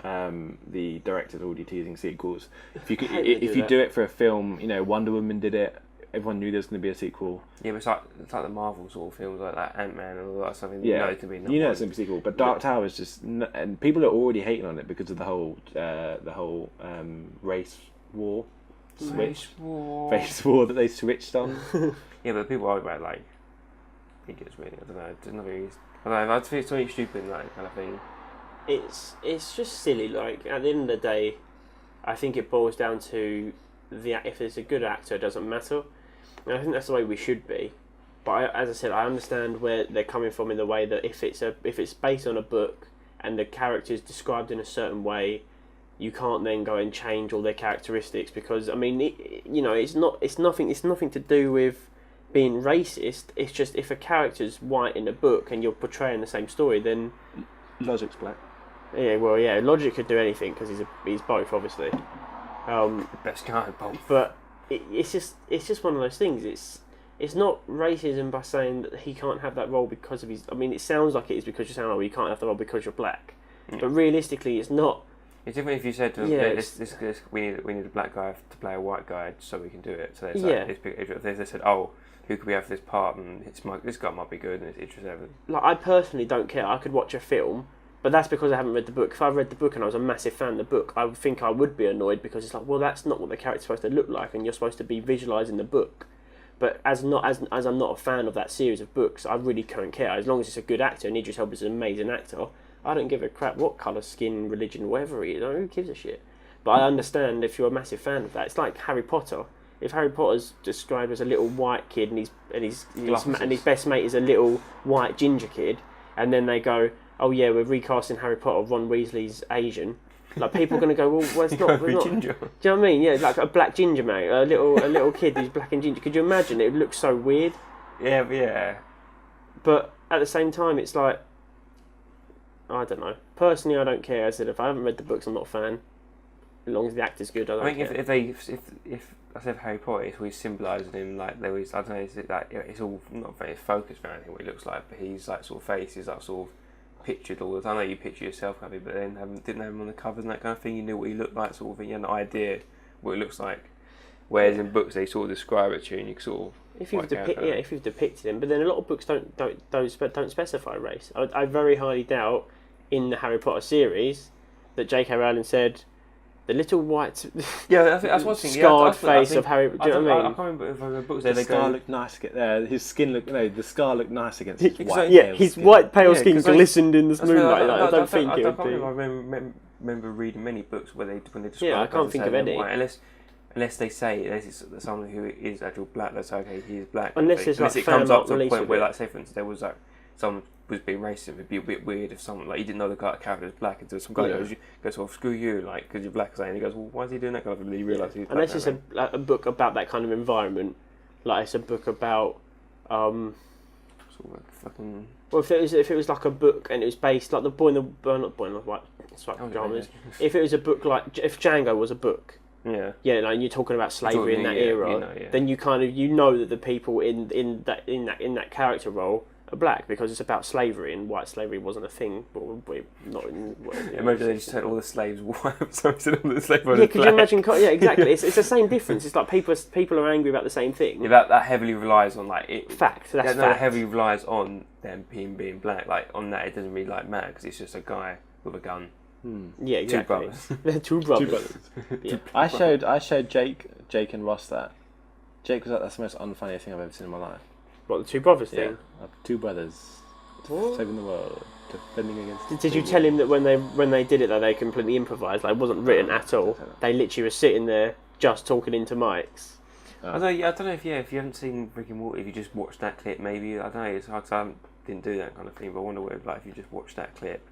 The director's already teasing sequels. If you do it for a film, Wonder Woman did it. Everyone knew there was going to be a sequel. Yeah, but it's like the Marvel sort of films, like that Ant-Man and all that stuff. Yeah, it's going to be. It's going to be a sequel, but Dark Tower is just, and people are already hating on it because of the whole race war that they switched on. Yeah, but people are about like it gets really. I don't know. There's nothing. I don't know. I feel it's something stupid, like kind of thing. It's just silly. Like at the end of the day, I think it boils down to if it's a good actor, it doesn't matter. And I think that's the way we should be. But as I said, I understand where they're coming from in the way that if it's based on a book and the character's described in a certain way, you can't then go and change all their characteristics because I mean, it's nothing to do with being racist. It's just if a character's white in a book and you're portraying the same story, then Logic's black. Yeah, well, yeah, Logic could do anything because he's both, obviously. The best guy, both. But it's just one of those things. It's not racism by saying that he can't have that role because of his. I mean, it sounds like it is because you're saying, oh, you can't have the role because you're black. Mm. But realistically, it's not It's different if you said to them, we need a black guy to play a white guy so we can do it. So it's if they said, oh, who could we have for this part, and this guy might be good, and it's Idris Elba. Like, I personally don't care. I could watch a film, but that's because I haven't read the book. If I read the book and I was a massive fan of the book, I would think I would be annoyed because it's like, well, that's not what the character's supposed to look like, and you're supposed to be visualising the book. But as I'm not a fan of that series of books, I really can't care. As long as it's a good actor, and Idris Elba's an amazing actor, I don't give a crap what colour, skin, religion, whatever he is. Who gives a shit? But I understand if you're a massive fan of that. It's like Harry Potter. If Harry Potter's described as a little white kid and his best mate is a little white ginger kid, and then they go, oh yeah, we're recasting Harry Potter, Ron Weasley's Asian. Like, people are going to go, well, it's not. We're not. Ginger. Do you know what I mean? Yeah, like a black ginger mate, a little kid who's black and ginger. Could you imagine? It would look so weird. Yeah. But at the same time, it's like, I don't know. Personally, I don't care. I said, if I haven't read the books, I'm not a fan. As long as the actor's good, I don't care. If I said Harry Potter, it's always symbolising him like there was, I don't know, it's all not very focused for anything what he looks like, but he's like sort of face is like sort of pictured all the time. I know you picture yourself, Abby, but then didn't have him on the covers and that kind of thing. You knew what he looked like, sort of thing. You had an idea what it looks like. Whereas in books they sort of describe it to you, and you can sort of. If you've depicted him, but then a lot of books don't specify race. I very highly doubt in the Harry Potter series that J.K. Rowling said the little white that's one thing. Scarred face of Harry. Do you know what I mean? I can't remember if the books the scar looked nice. His skin looked the scar looked nice against his white. His skin. white pale skin glistened in the moonlight. I don't think it would be. I remember reading many books when they describe. Yeah, I can't think of any. Unless they say it's someone who is actual black, that's okay. He is black. Unless it comes up to a point where, like, say for instance, there was like someone was being racist. It'd be a bit weird if someone like you didn't know the character was black until some guy goes, well, screw you, like, because you're black, and he goes, well, why is he doing that kind of thing? And you realise he's black. Unless it's a book about that kind of environment, like it's a book about sort of like fucking. Well, if it was like a book and it was based like not Boy in the White Striped Pajamas. If it was a book like if Django was a book. Yeah, like you're talking about slavery in that era. Then you kind of know that the people in that character role are black because it's about slavery, and white slavery wasn't a thing. But we're not in. Imagine they just said all the slaves white. So instead all the slaves could you imagine? Yeah, exactly. It's the same difference. It's like people are angry about the same thing. Yeah, that heavily relies on fact. That's fact. That heavily relies on them being black. Like on that, it doesn't really matter because it's just a guy with a gun. Yeah, exactly. They're two brothers. Yeah. I showed Jake and Ross that. Jake was like, that's the most unfunny thing I've ever seen in my life. What, the two brothers thing? Two brothers saving the world, defending against. Did you tell him that when they did it that they completely improvised? Like, it wasn't written at all. They literally were sitting there just talking into mics. I don't know if you haven't seen Rick and Morty, if you just watched that clip, maybe I don't know. It's hard because I didn't do that kind of thing, but I wonder what if you just watched that clip.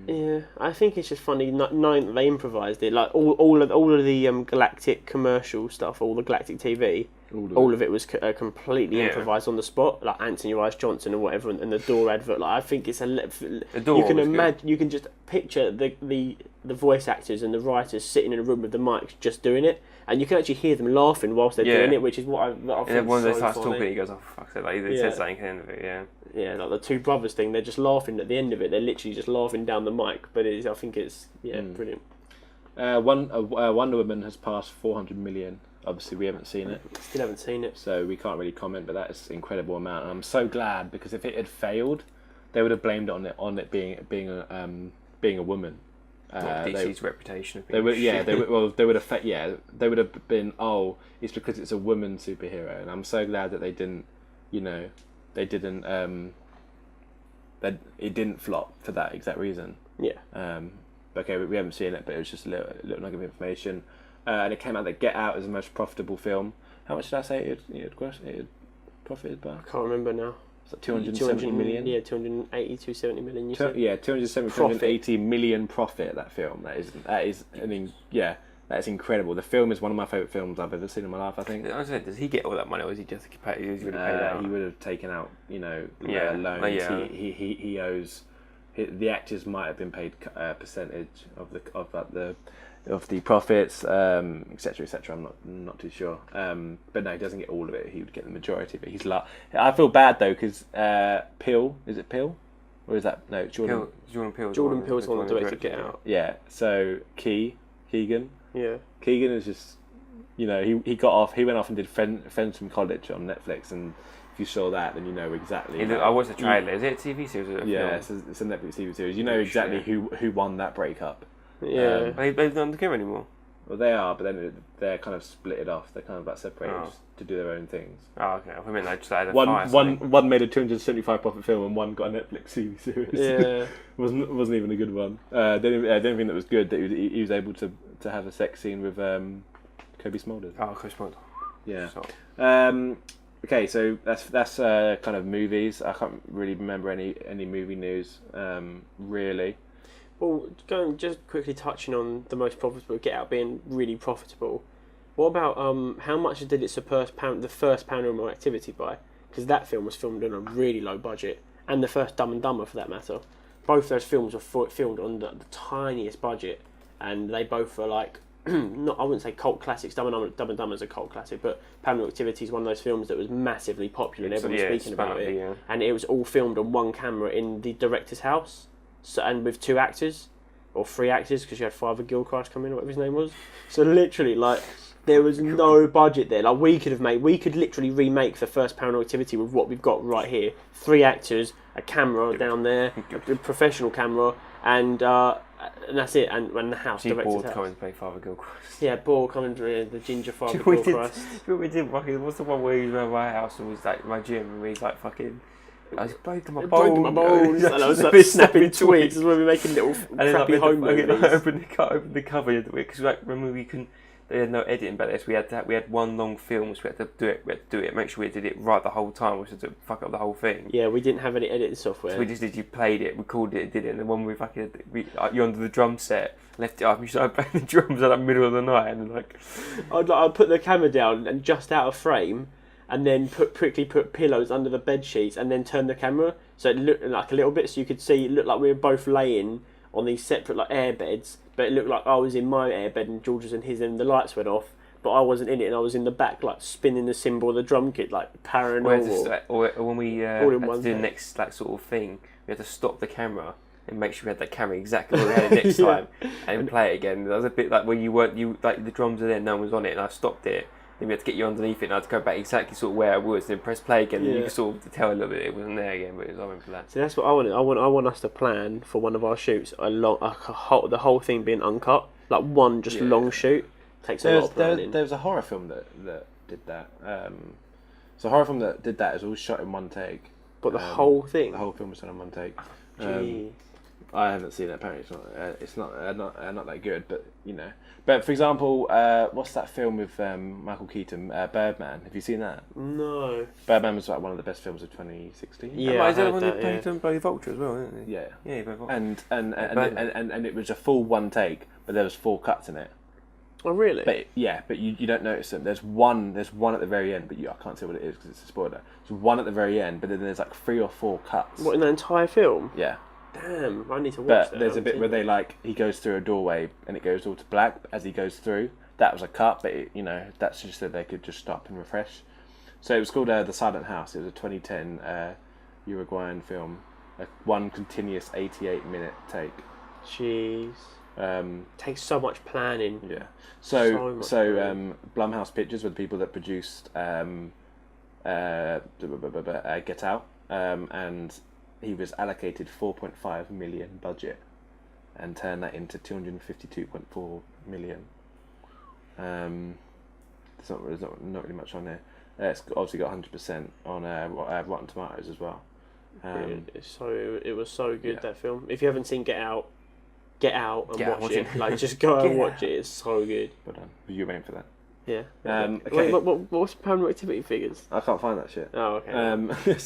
Yeah, I think it's just funny knowing that they improvised it. Like all of the Galactic commercial stuff, all the Galactic TV, all of it was completely improvised on the spot. Like Anthony Rice Johnson and whatever, and the door advert. Like I think it's you can imagine, you can just picture the voice actors and the writers sitting in a room with the mics just doing it, and you can actually hear them laughing whilst they're doing it, which is what I think. And then when they start talking, he goes, "Oh fuck!" So like he says something at the end of it, Yeah, like the two brothers thing, they're just laughing at the end of it. They're literally just laughing down the mic, but I think it's brilliant. Wonder Woman has passed 400 million. Obviously, we haven't seen it. Still haven't seen it, so we can't really comment. But that is an incredible amount, and I'm so glad because if it had failed, they would have blamed it on it being a woman. DC's reputation. They would have been. Oh, it's because it's a woman superhero, and I'm so glad that they didn't. That it didn't flop for that exact reason. Yeah. Okay, we haven't seen it, but it was just a little nugget of information. And it came out that Get Out is the most profitable film. How much did I say it had profited by? I can't remember now. It's like 270 million? Yeah, 280, 270 million, you said? Yeah, 280 million profit, that film. That is incredible. The film is one of my favourite films I've ever seen in my life, I think. I was saying, does he get all that money, or is he just paid? He would have taken out, loans. He owes. The actors might have been paid a percentage of the profits, etc., etc. I'm not too sure. But no, he doesn't get all of it. He would get the majority of it. I feel bad though because Pill, is it Pill? Or is that no Jordan? Jordan Peele's one that directed Get Out. Yeah. So Keegan. Yeah. Keegan is just, he got off. He went off and did Friends from College on Netflix, and if you saw that, then you know exactly. I watched the trailer. Is it a TV series? Or it's a Netflix TV series. You know exactly who won that breakup. Yeah. They're not together anymore. Well, they are, but then they're kind of split it off. They're kind of like separated to do their own things. Oh, okay. I mean, like just like one made a 275 profit film, and one got a Netflix TV series. Yeah. wasn't even a good one. I don't think that was good. That he was able to have a sex scene with Kobe Smulders. Oh, Kobe Smulders. Yeah. Okay, so that's kind of movies. I can't really remember any movie news, really. Well, just quickly touching on the most profitable, Get Out being really profitable. What about how much did it surpass the first Paranormal Activity by? Because that film was filmed on a really low budget, and the first Dumb and Dumber for that matter. Both those films were filmed on the tiniest budget, and they both were like, I wouldn't say cult classics. Dumb and Dumber is a cult classic, but Paranormal Activity is one of those films that was massively popular and everyone was speaking about it. Yeah. And it was all filmed on one camera in the director's house. So, and with 2 actors, or 3 actors, because you had Father Gilchrist come in, or whatever his name was. So literally, like, there was no budget there. Like, we could literally remake the first Paranormal Activity with what we've got right here. 3 actors, a camera down there, a professional camera, and that's it. And the house, director's house. Coming to play Father Gilchrist. Yeah, Ball coming to the ginger Father Gilchrist. We did fucking. What's the one where he was around my house and was like my gym, and he's like fucking. I was breaking my bones. And I was like snapping twigs. This is when we're making little crappy home movies. Open the cover because like remember they had no editing back there, so we had one long film, so we had to do it, make sure we did it right the whole time, which was to fuck up the whole thing. Yeah, we didn't have any editing software. So we just did. You played it, recorded it, did it, and then when you under the drum set, left it up, you started playing the drums at the middle of the night, and like I'd put the camera down and just out of frame. And then quickly put pillows under the bed sheets, and then turn the camera so it looked like a little bit, so you could see. It looked like we were both laying on these separate like air beds, but it looked like I was in my air bed and George was in his, and the lights went off, but I wasn't in it, and I was in the back like spinning the cymbal of the drum kit like paranormal. Or when we had to do the next like sort of thing, we had to stop the camera and make sure we had that camera exactly where we had it next time, and play it again. That was a bit like when you like the drums are there, no one was on it, and I stopped it. Then we had to get you underneath it, and I had to go back exactly sort of where I was, then press play again, and you could sort of tell a little bit it wasn't there again, but I went for that. So that's what I wanted. I want us to plan for one of our shoots, the whole thing being uncut, like one long shoot. Takes a lot of planning. There was a horror film that did that. So a horror film that did that is all shot in one take. But the whole thing? The whole film was shot in one take. Gee. I haven't seen it. Apparently, it's not that good. But But for example, what's that film with Michael Keaton? Birdman. Have you seen that? No. Birdman was like one of the best films of 2016. Yeah, I heard that. Played on Bloody Vulture as well, didn't he? Yeah. Yeah, Vulture. And it was a full one take, but there was 4 cuts in it. Oh really? But you don't notice them. There's one at the very end, but I can't say what it is because it's a spoiler. There's one at the very end, but then there's like 3 or 4 cuts. What, in the entire film? Yeah. Damn, I need to watch that. But there's a bit where he goes through a doorway and it goes all to black as he goes through. That was a cut, but that's just so they could just stop and refresh. So it was called The Silent House. It was a 2010 Uruguayan film, one continuous 88-minute take. Jeez. Takes so much planning. Yeah. So Blumhouse Pictures were the people that produced Get Out, and he was allocated 4.5 million budget and turned that into 252.4 million. There's not really much on there. It's obviously got 100% on Rotten Tomatoes as well. It was so good, that film. If you haven't seen Get Out and watch it. Like, just go and watch it. It's so good. Well done. Were you waiting for that? Yeah. Okay. Wait, what's Paranormal Activity figures? I can't find that shit. Oh, okay.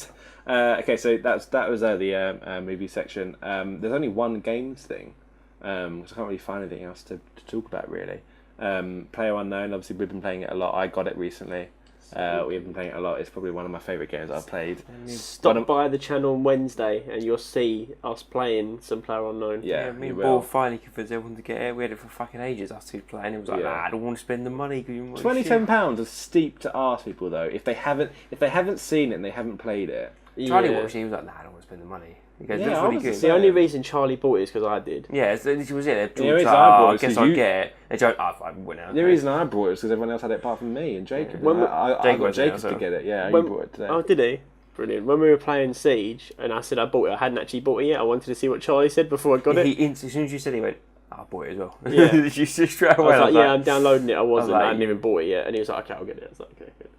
Okay, so that was the movie section. There's only one games thing, because I can't really find anything else to talk about really. PlayerUnknown, obviously we've been playing it a lot. I got it recently. We've been playing it a lot. It's probably one of my favourite games I've played. Stop by the channel on Wednesday and you'll see us playing some PlayerUnknown. Yeah, me and Paul finally convinced everyone to get it. We had it for fucking ages, us two playing. It was like, I don't want to spend the money. £27 is steep to ask people though. If they haven't seen it and they haven't played it. Charlie watched it, he was like, I don't want to spend the money. He goes, Yeah, looks I really was good. the The only reason Charlie bought it is because I did. Yeah, so this was it. The reason I bought it I is guess 'cause I'll you- get it. And Joe, I went out. The reason I brought it is because everyone else had it apart from me and Jacob. Yeah. When we- I Jacob got went there, Jacob so- to get it. Yeah, When- you brought it today. Oh, did he? Brilliant. When we were playing Siege, and I said I bought it, I hadn't actually bought it yet. I wanted to see what Charlie said before I got it. As soon as you said it, he went, I bought it as well. Yeah. You just straight I away. was like, yeah, I'm downloading it. I wasn't. like, I hadn't even bought it yet. And he was like, okay, I'll get it. I was like, okay, good.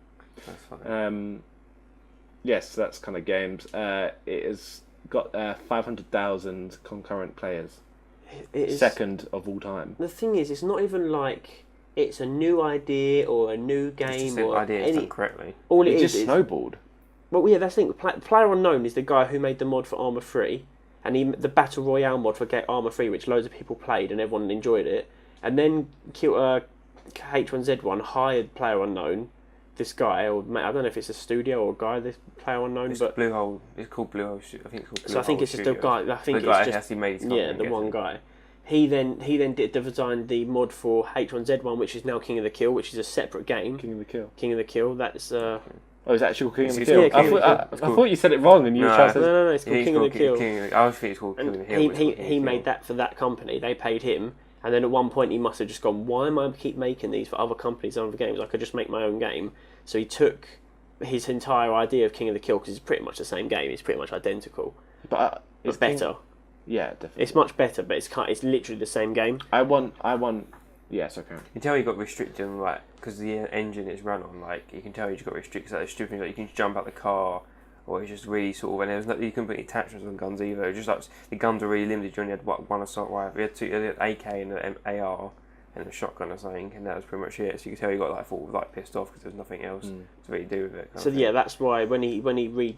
That's fine. Yes, that's kind of games. It has got 500,000 concurrent players. It is, Second of all time. the thing is, it's not even like it's a new idea or a new It's game just an or idea any. done correctly. All It it just is. snowballed. Well, yeah, that's the thing. Player Unknown is the guy who made the mod for Armour 3, and the Battle Royale mod for Armour 3, which loads of people played and everyone enjoyed it. And then H1Z1 hired Player Unknown, this guy, or I don't know if it's a studio or a guy, this Player Unknown, It's but Blue Hole. It's called Blue Hole. I think it's called Blue so I think Hole it's just a Studios. guy. I think The guy it's just actually made his yeah, company, the I'm one guessing. guy. He then designed the mod for H1Z1, which is now King of the Kill, which is a separate game. King of the Kill. King of the Kill. That's Oh, it's actual King of the It's- Kill. yeah, King of the I thought you said it wrong and you were No. trying to no, say... it's called He's King of the called Kill. I always think it's called King of the And Hill. but it's called King he of the made Kill. that for that company. They paid him, and then at one point he must have just gone, "Why am I keep making these for other companies and other games? I could just make my own game." So he took his entire idea of King of the Kill, because it's pretty much the same game. It's pretty much identical, But but better. Yeah, definitely. It's much better, but it's literally the same game. I want... Yes, okay. You can tell you got restricted on, like, because the engine is run on, like, you can tell you just got restricted, like, stupid things, like, you can jump out the car, or it's just really sort of, and there's no, you couldn't put any attachments on guns either, it was just like, the guns were really limited, you only had, one assault rifle, you had an AK and an AR, and a shotgun or something, and that was pretty much it, so you can tell you got, like, pissed off, because there's nothing else to really do with it. So yeah, that's why when he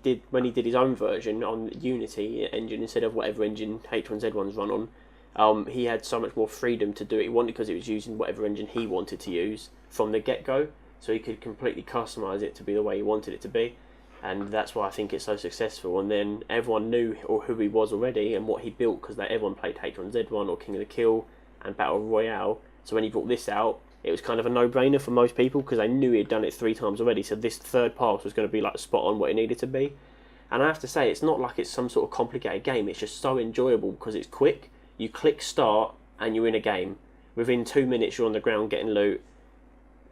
did his own version on Unity engine instead of whatever engine H1Z1's run on, he had so much more freedom to do it. He wanted, because it was using whatever engine he wanted to use from the get-go, so he could completely customise it to be the way he wanted it to be, and that's why I think it's so successful. And then everyone knew who he was already and what he built, because everyone played H1Z1 or King of the Kill and Battle Royale. So when he brought this out, it was kind of a no-brainer for most people, because they knew he had done it 3 times already. So this third pass was going to be like spot on what it needed to be. And I have to say, it's not like it's some sort of complicated game. It's just so enjoyable because it's quick. You click start and you're in a game. Within 2 minutes, you're on the ground getting loot,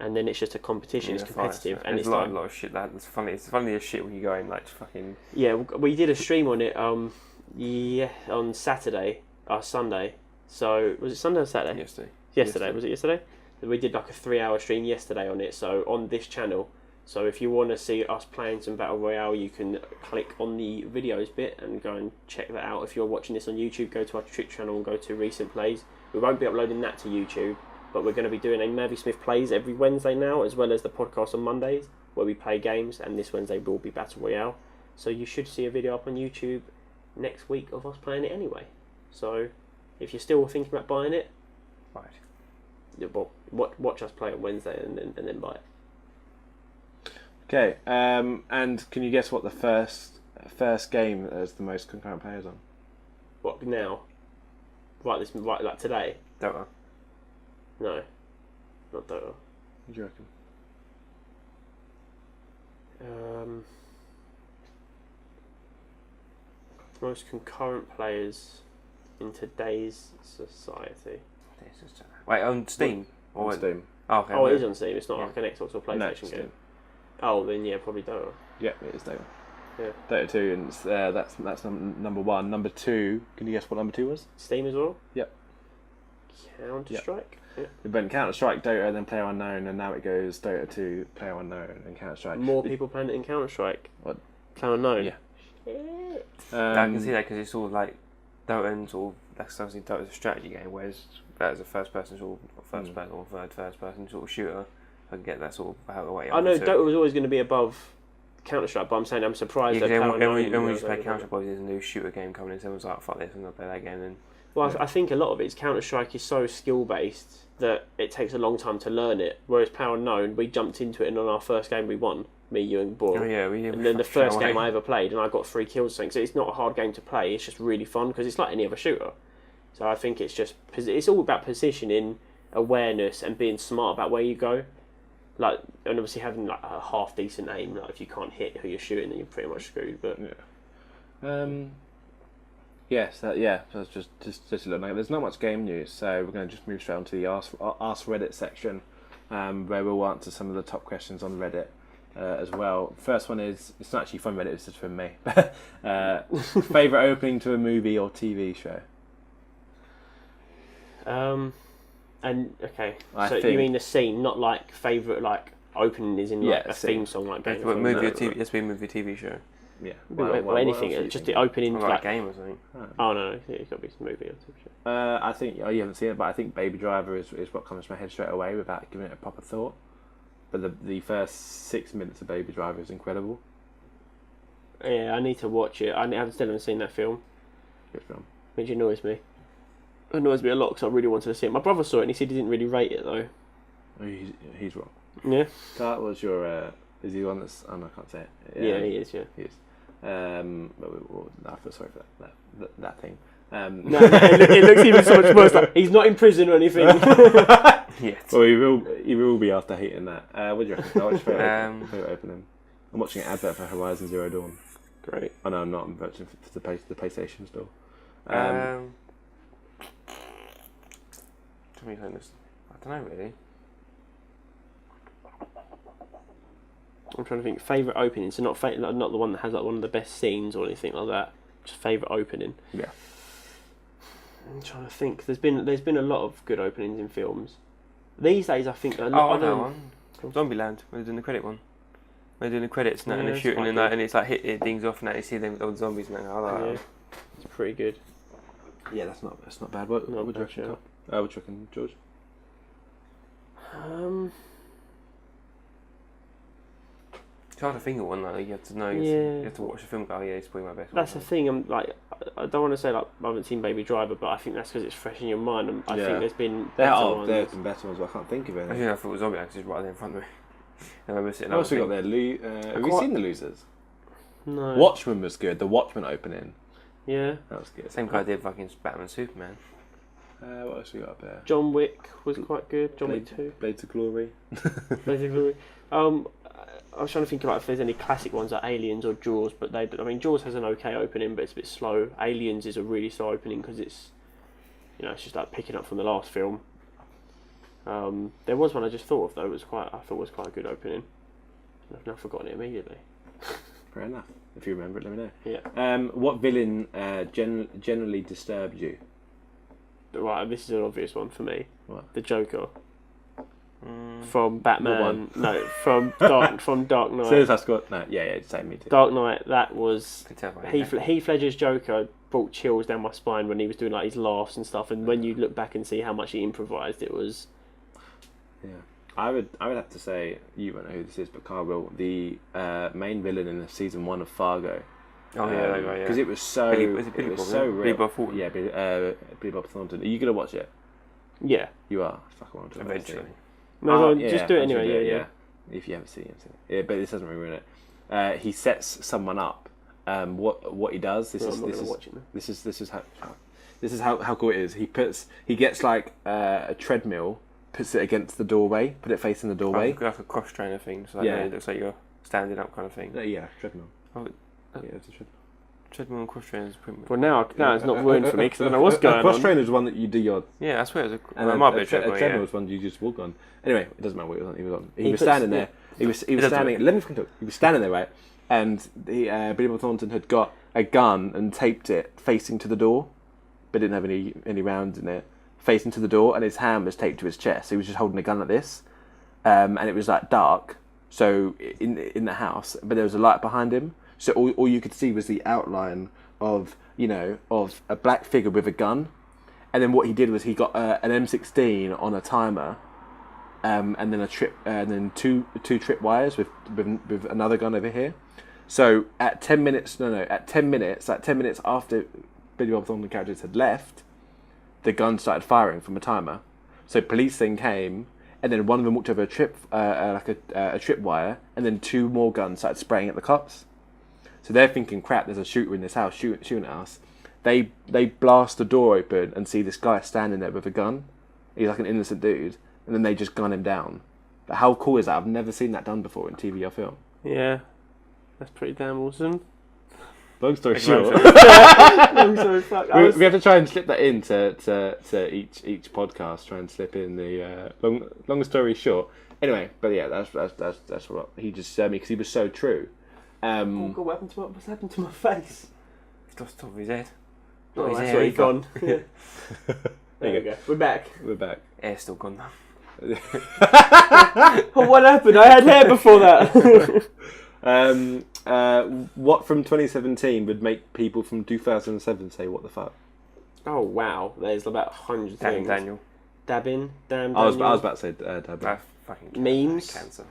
and then it's just a competition. It's competitive, and it's a lot, like, a lot of shit. That's funny. It's funny as shit when you go in, like, fucking. yeah. We did a stream on it. On Saturday or Sunday. So was it Sunday or Saturday? Yesterday. Was it yesterday? We did like a 3-hour stream yesterday on it. So on this channel. So if you want to see us playing some Battle Royale, you can click on the videos bit and go and check that out. If you're watching this on YouTube, go to our Twitch channel and go to Recent Plays. We won't be uploading that to YouTube, but we're going to be doing a MAViSMITH Plays every Wednesday now, as well as the podcast on Mondays, where we play games, and this Wednesday will be Battle Royale. So you should see a video up on YouTube next week of us playing it anyway. So if you're still thinking about buying it, Right. well, watch us play on Wednesday and then buy it. Okay, and can you guess what the first game has the most concurrent players on? What now? Right like today? Dota. No, not Dota. What do you reckon? Most concurrent players in today's society. Wait, on Steam? On Steam. Oh, okay. Oh, it is on Steam. It's not Yeah. like an Xbox or No, PlayStation it's game. Steam. Oh, then yeah, probably Dota. Yeah, it is Dota. Yeah. Dota 2, and it's, that's number 1. Number 2, can you guess what number 2 was? Steam as well. Yep. Counter Strike. Yeah. It went Counter-Strike, Dota, then Player Unknown, and now it goes Dota 2, Player Unknown, and Counter-Strike. More people playing it in Counter Strike. What? Player Unknown. Yeah. Shit. I can see that because it's sort of like Dota and sort of that's obviously Dota's a strategy game, whereas that is a first person sort of first person or third first person sort of shooter. I can get that sort of out of the way. I know Dota was always going to be above Counter Strike, but I'm saying I'm surprised that Player Unknown. When we used to play was Counter Strike, there's a new shooter game coming in. Someone's like, "Fuck this, I'm gonna play that game." Then Well, I think a lot of it is Counter Strike is so skill based that it takes a long time to learn it. Whereas Player Unknown, we jumped into it, and on our first game we won. Me, you, and Boyle. oh yeah, And then the first game I ever played, and I got 3 kills. So it's not a hard game to play. It's just really fun because it's like any other shooter. So I think it's all about positioning, awareness, and being smart about where you go. Like, and obviously having like a half decent aim. Like if you can't hit who you're shooting, then you're pretty much screwed. But Yeah. Yes, so it's just a little note. There's not much game news, so we're going to just move straight on to the Ask Reddit section, where we'll answer some of the top questions on Reddit as well. First one is, it's not actually from Reddit, it's just from me. Favourite opening to a movie or TV show? You mean the scene, not like favourite like opening is in like a theme song like Game of Thrones? Movie or TV? It's been a movie TV show. Yeah, well, anything. Just the opening, like a game or something. Oh no, it's got to be some movie or TV show. I think you haven't seen it, but I think Baby Driver is what comes to my head straight away without giving it a proper thought. But the first 6 minutes of Baby Driver is incredible. Yeah, I need to watch it. I still haven't seen that film. Good film. Which annoys me. It annoys me a lot because I really wanted to see it. My brother saw it and he said he didn't really rate it though. Oh, he's wrong. Yeah. That was your. Is he the one that's? Oh no, I can't say it. Yeah, he is. Yeah. He is. But I feel sorry for that thing. No, it looks even so much worse. Like, he's not in prison or anything. Yes. Well, he will be after hating that. What do you reckon? What's your favourite opening? I'm watching an advert for Horizon Zero Dawn. Great. Oh no, I'm not. I'm watching for the PlayStation store. I don't know really. I'm trying to think. Favourite opening, so not the one that has like one of the best scenes or anything like that. Just favourite opening. Yeah. I'm trying to think. There's been a lot of good openings in films. These days, I think a lot of them. Zombieland. We're doing the credit one. We're doing the credits and they're shooting and that, and it's like hit things off and that. You see them old zombies and that. I like that. It's pretty good. Yeah, that's not bad. What would you reckon? What do you reckon, George? It's hard to think of one. Like you have to know. You have to watch the film. Go, it's probably my best. That's the thing. I don't want to say like I haven't seen Baby Driver, but I think that's because it's fresh in your mind. And I think there's been better ones. There's been better ones, but I can't think of any. I think I thought it was Zombieland because it's right there in front of me. I remember sitting. What else we got there? Have you seen The Losers? No. Watchmen was good. The Watchmen opening. Yeah. That was good. Same guy did fucking Batman Superman. What else we got up there? John Wick was quite good. John Wick 2. Blades of Glory. Blades of Glory. I was trying to think about if there's any classic ones like Aliens or Jaws, but Jaws has an okay opening, but it's a bit slow. Aliens is a really slow opening because it's it's just like picking up from the last film. There was one I just thought of though. I thought was quite a good opening. I've now forgotten it immediately. Fair enough. If you remember it, let me know. Yeah. What villain generally disturbed you? Right, this is an obvious one for me. What? The Joker. From Batman. No, from Dark Knight. Serious, that's got no. Yeah, same me too. Dark Knight. That was Heath Ledger's Joker brought chills down my spine when he was doing like his laughs and stuff. And when you look back and see how much he improvised, it was. Yeah, I would have to say you won't know who this is, but Carl will. The main villain in the season 1 of Fargo. Oh yeah, because it was so. Billy Bob Thornton. Yeah, Billy Bob Thornton. Are you gonna watch it? Yeah, you are. Fuck, I want to eventually. No, just do it anyway. Yeah. If you haven't seen it, yeah, but this doesn't really ruin it. He sets someone up. What he does. This is how cool it is. He gets like a treadmill, puts it against the doorway, put it facing the doorway. Like a cross trainer thing. So it looks like you're standing up kind of thing. Yeah, treadmill. It's a treadmill. Treadmill and cross trainer is pretty much. Well, now it's not ruined for me because I don't know what's going on. Cross trainer is one that you do your. Yeah, I swear it's a treadmill is one you just walk on. Anyway, it doesn't matter what he was on. He was standing there. He was standing. Let me talk. He was standing there, right? And Billy Bob Thornton had got a gun and taped it facing to the door, but didn't have any rounds in it. Facing to the door, and his hand was taped to his chest. So he was just holding a gun like this, and it was like dark. So in the house, but there was a light behind him. So all you could see was the outline of a black figure with a gun, and then what he did was he got an M16 on a timer, and then two trip wires with another gun over here. So at 10 minutes after Billy Bob Thornton characters had left, the gun started firing from a timer. So police then came, and then one of them walked over a trip wire, and then 2 more guns started spraying at the cops. So they're thinking, crap, there's a shooter in this house shooting at us. They blast the door open and see this guy standing there with a gun. He's like an innocent dude, and then they just gun him down. But how cool is that? I've never seen that done before in TV or film. Yeah, that's pretty damn awesome. Long story short. Long story fuck. We have to try and slip that in to each podcast. Try and slip in the long story short. Anyway, but yeah, that's what he just said me because he was so true. Oh God, what's happened to my face? He's lost top of his head. Oh, that's where he's gone. There you go. We're back. Hair's still gone now. Oh, what happened? I had hair before that. What from 2017 would make people from 2007 say what the fuck? Oh wow, there's about 100 things. Daniel. Dabbing, damn. I was about to say dabbing. Fucking memes. Cancer.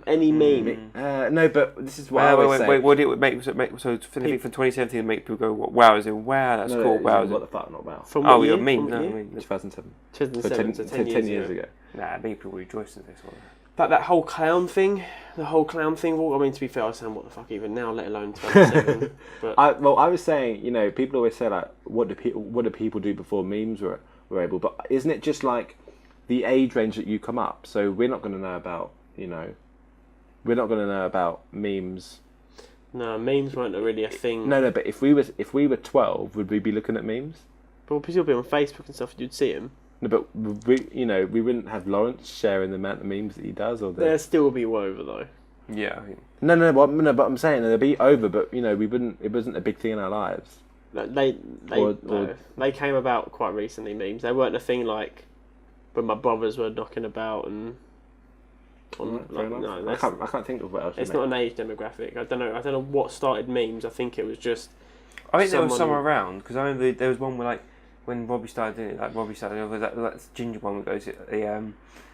Any meme. No, but this is what I always say. Wait, what did it make? So anything from 2017 make people go, wow, is it? Wow, that's cool. Wow, what the fuck, not wow. From oh, what you're year? mean. From No, what I year? mean 2007. 2007, so 10 years ago. Nah, people rejoice in this one. But that whole clown thing, well, I mean, to be fair, I sound what the fuck even now, let alone 2007. But I was saying, you know, people always say like, what do people do before memes were able? But isn't it just like the age range that you come up? So we're not going to know about, we're not going to know about memes. no, memes weren't really a thing. No, but if we were 12, would we be looking at memes? But because you'll be on Facebook and stuff, you'd see them. No, but we wouldn't have Lawrence sharing the amount of memes that he does, or There'd still be over though. Yeah. No, but I'm saying they'd be over, but we wouldn't. It wasn't a big thing in our lives. They came about quite recently. Memes. They weren't a thing like when my brothers were knocking about and. I can't think of what else. It's not an age demographic. I don't know what started memes. I think it was just. I think there was some around because I remember there was one where when Robbie started doing it, that ginger one that goes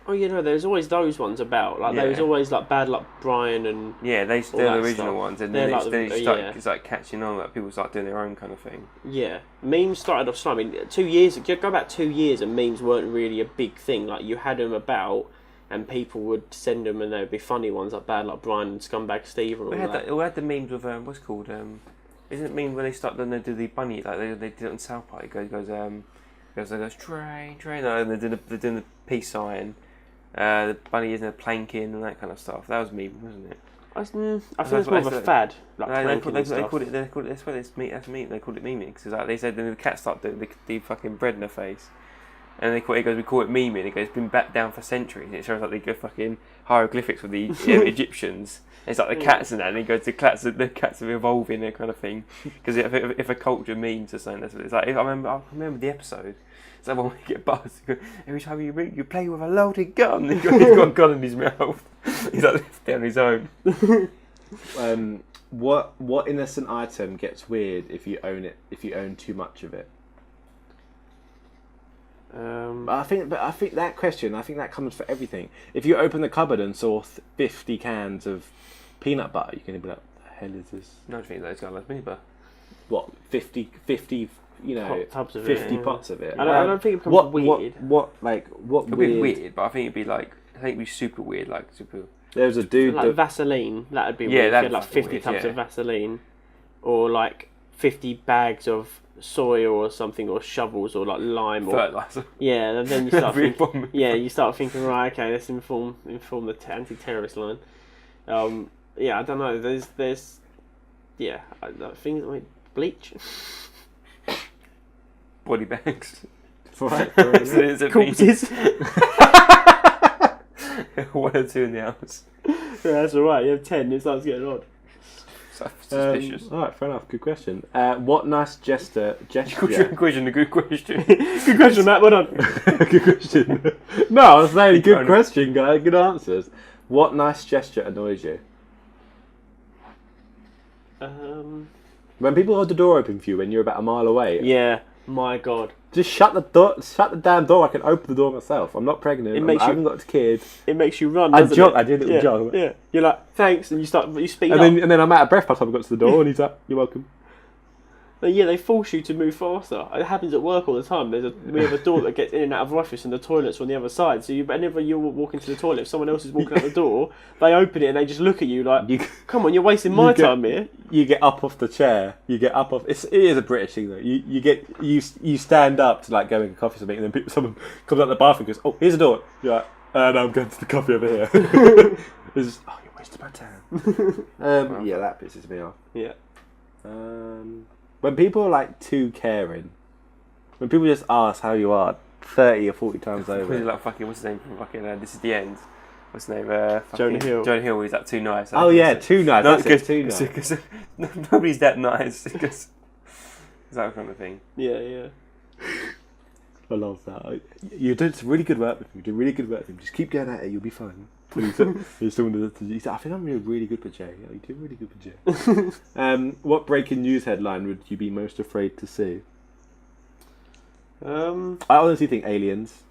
Oh, there's always those ones about. There was always Bad Luck Brian and. Yeah, they're the original ones, and then it's like catching on. People start doing their own kind of thing. Yeah, memes started off slow. I mean, 2 years. Go back 2 years, and memes weren't really a big thing. Like you had them about, and people would send them, and they would be funny ones like Bad Luck Brian and Scumbag Steve and all that. We had the memes with what's it called. Isn't it mean when they start? Then they do the bunny like they did it on South Park. It goes train, and they're doing the peace sign. The bunny isn't a planking and that kind of stuff. That was meme, wasn't it? I think it's more of a fad. They called it. That's what it's meat. That's meat. They called it memeing because they said then the cat started doing the fucking bread in her face, and we call it memeing. It goes, it's been back down for centuries. And it shows like the fucking hieroglyphics with the Egyptians. It's like the cats and that, and he goes, the cats are evolving, that kind of thing. Because if a culture means or something, that's what it's like. I remember the episode. It's like when we get buzzed, every time you play with a loaded gun, he's got a gun in his mouth. He's like left on his own. What innocent item gets weird if you own it? If you own too much of it? I think that question. I think that comes for everything. If you open the cupboard and saw 50 cans of peanut butter, you're going to be like, "What the hell is this?" No, I think those guys like peanut butter. What 50? Tubs of 50 it, pots of it. I don't think it becomes weird. What it'd be weird, but I think it'd be super weird, like super. There was a dude like Vaseline. That'd be weird. That'd like 50 weird, tubs of Vaseline, or like 50 bags of soil or something, or shovels, or like lime or fertilizer. Yeah, and then you start thinking. You start thinking, right? Okay, let's inform the anti-terrorist line. I don't know. There's things like bleach. Body bags. Right. Corpses. 1 or 2 in the house. Yeah, that's alright. You have 10, it starts getting odd. Suspicious. Alright, fair enough. Good question. What nice gesture? Good question. Good question, Matt. Well done. Good question. No, I was saying good question, guys. Good answers. What nice gesture annoys you? When people hold the door open for you when you're about a mile away. Yeah. My God. Just shut the door. Shut the damn door. I can open the door myself. I'm not pregnant. I haven't got a kid. It makes you run. I jog. I do a little jog. Yeah. You're like, thanks, and you speed up. And then I'm out of breath by the time I got to the door, and he's like, "You're welcome." Yeah, they force you to move faster. It happens at work all the time. We have a door that gets in and out of our office, and the toilet's on the other side. So whenever you're walking to the toilet, if someone else is walking out the door, they open it and they just look at you like, "Come on, you're wasting my time here." You get up off the chair. You get up off. It is a British thing though. You stand up to like go in a coffee or something, and then someone comes out the bathroom and goes, "Oh, here's a door." You're like, "No, I'm going to the coffee over here." It's just, you're wasting my time. Yeah, that pisses me off. Yeah. When people are like too caring, when people just ask how you are 30 or 40 times over. Like fucking, what's his name from fucking This Is the End? What's his name? Jonah Hill. Jonah Hill, he's like too nice. Oh yeah, too nice. Not That's too nice. Because nobody's that nice. Because it's that kind of thing. Yeah. I love that. You did some really good work with him. You did really good work with him. Just keep going at it. You'll be fine. He said, I think I'm really good for Jay. You did really good for Jay. What breaking news headline would you be most afraid to see? I honestly think aliens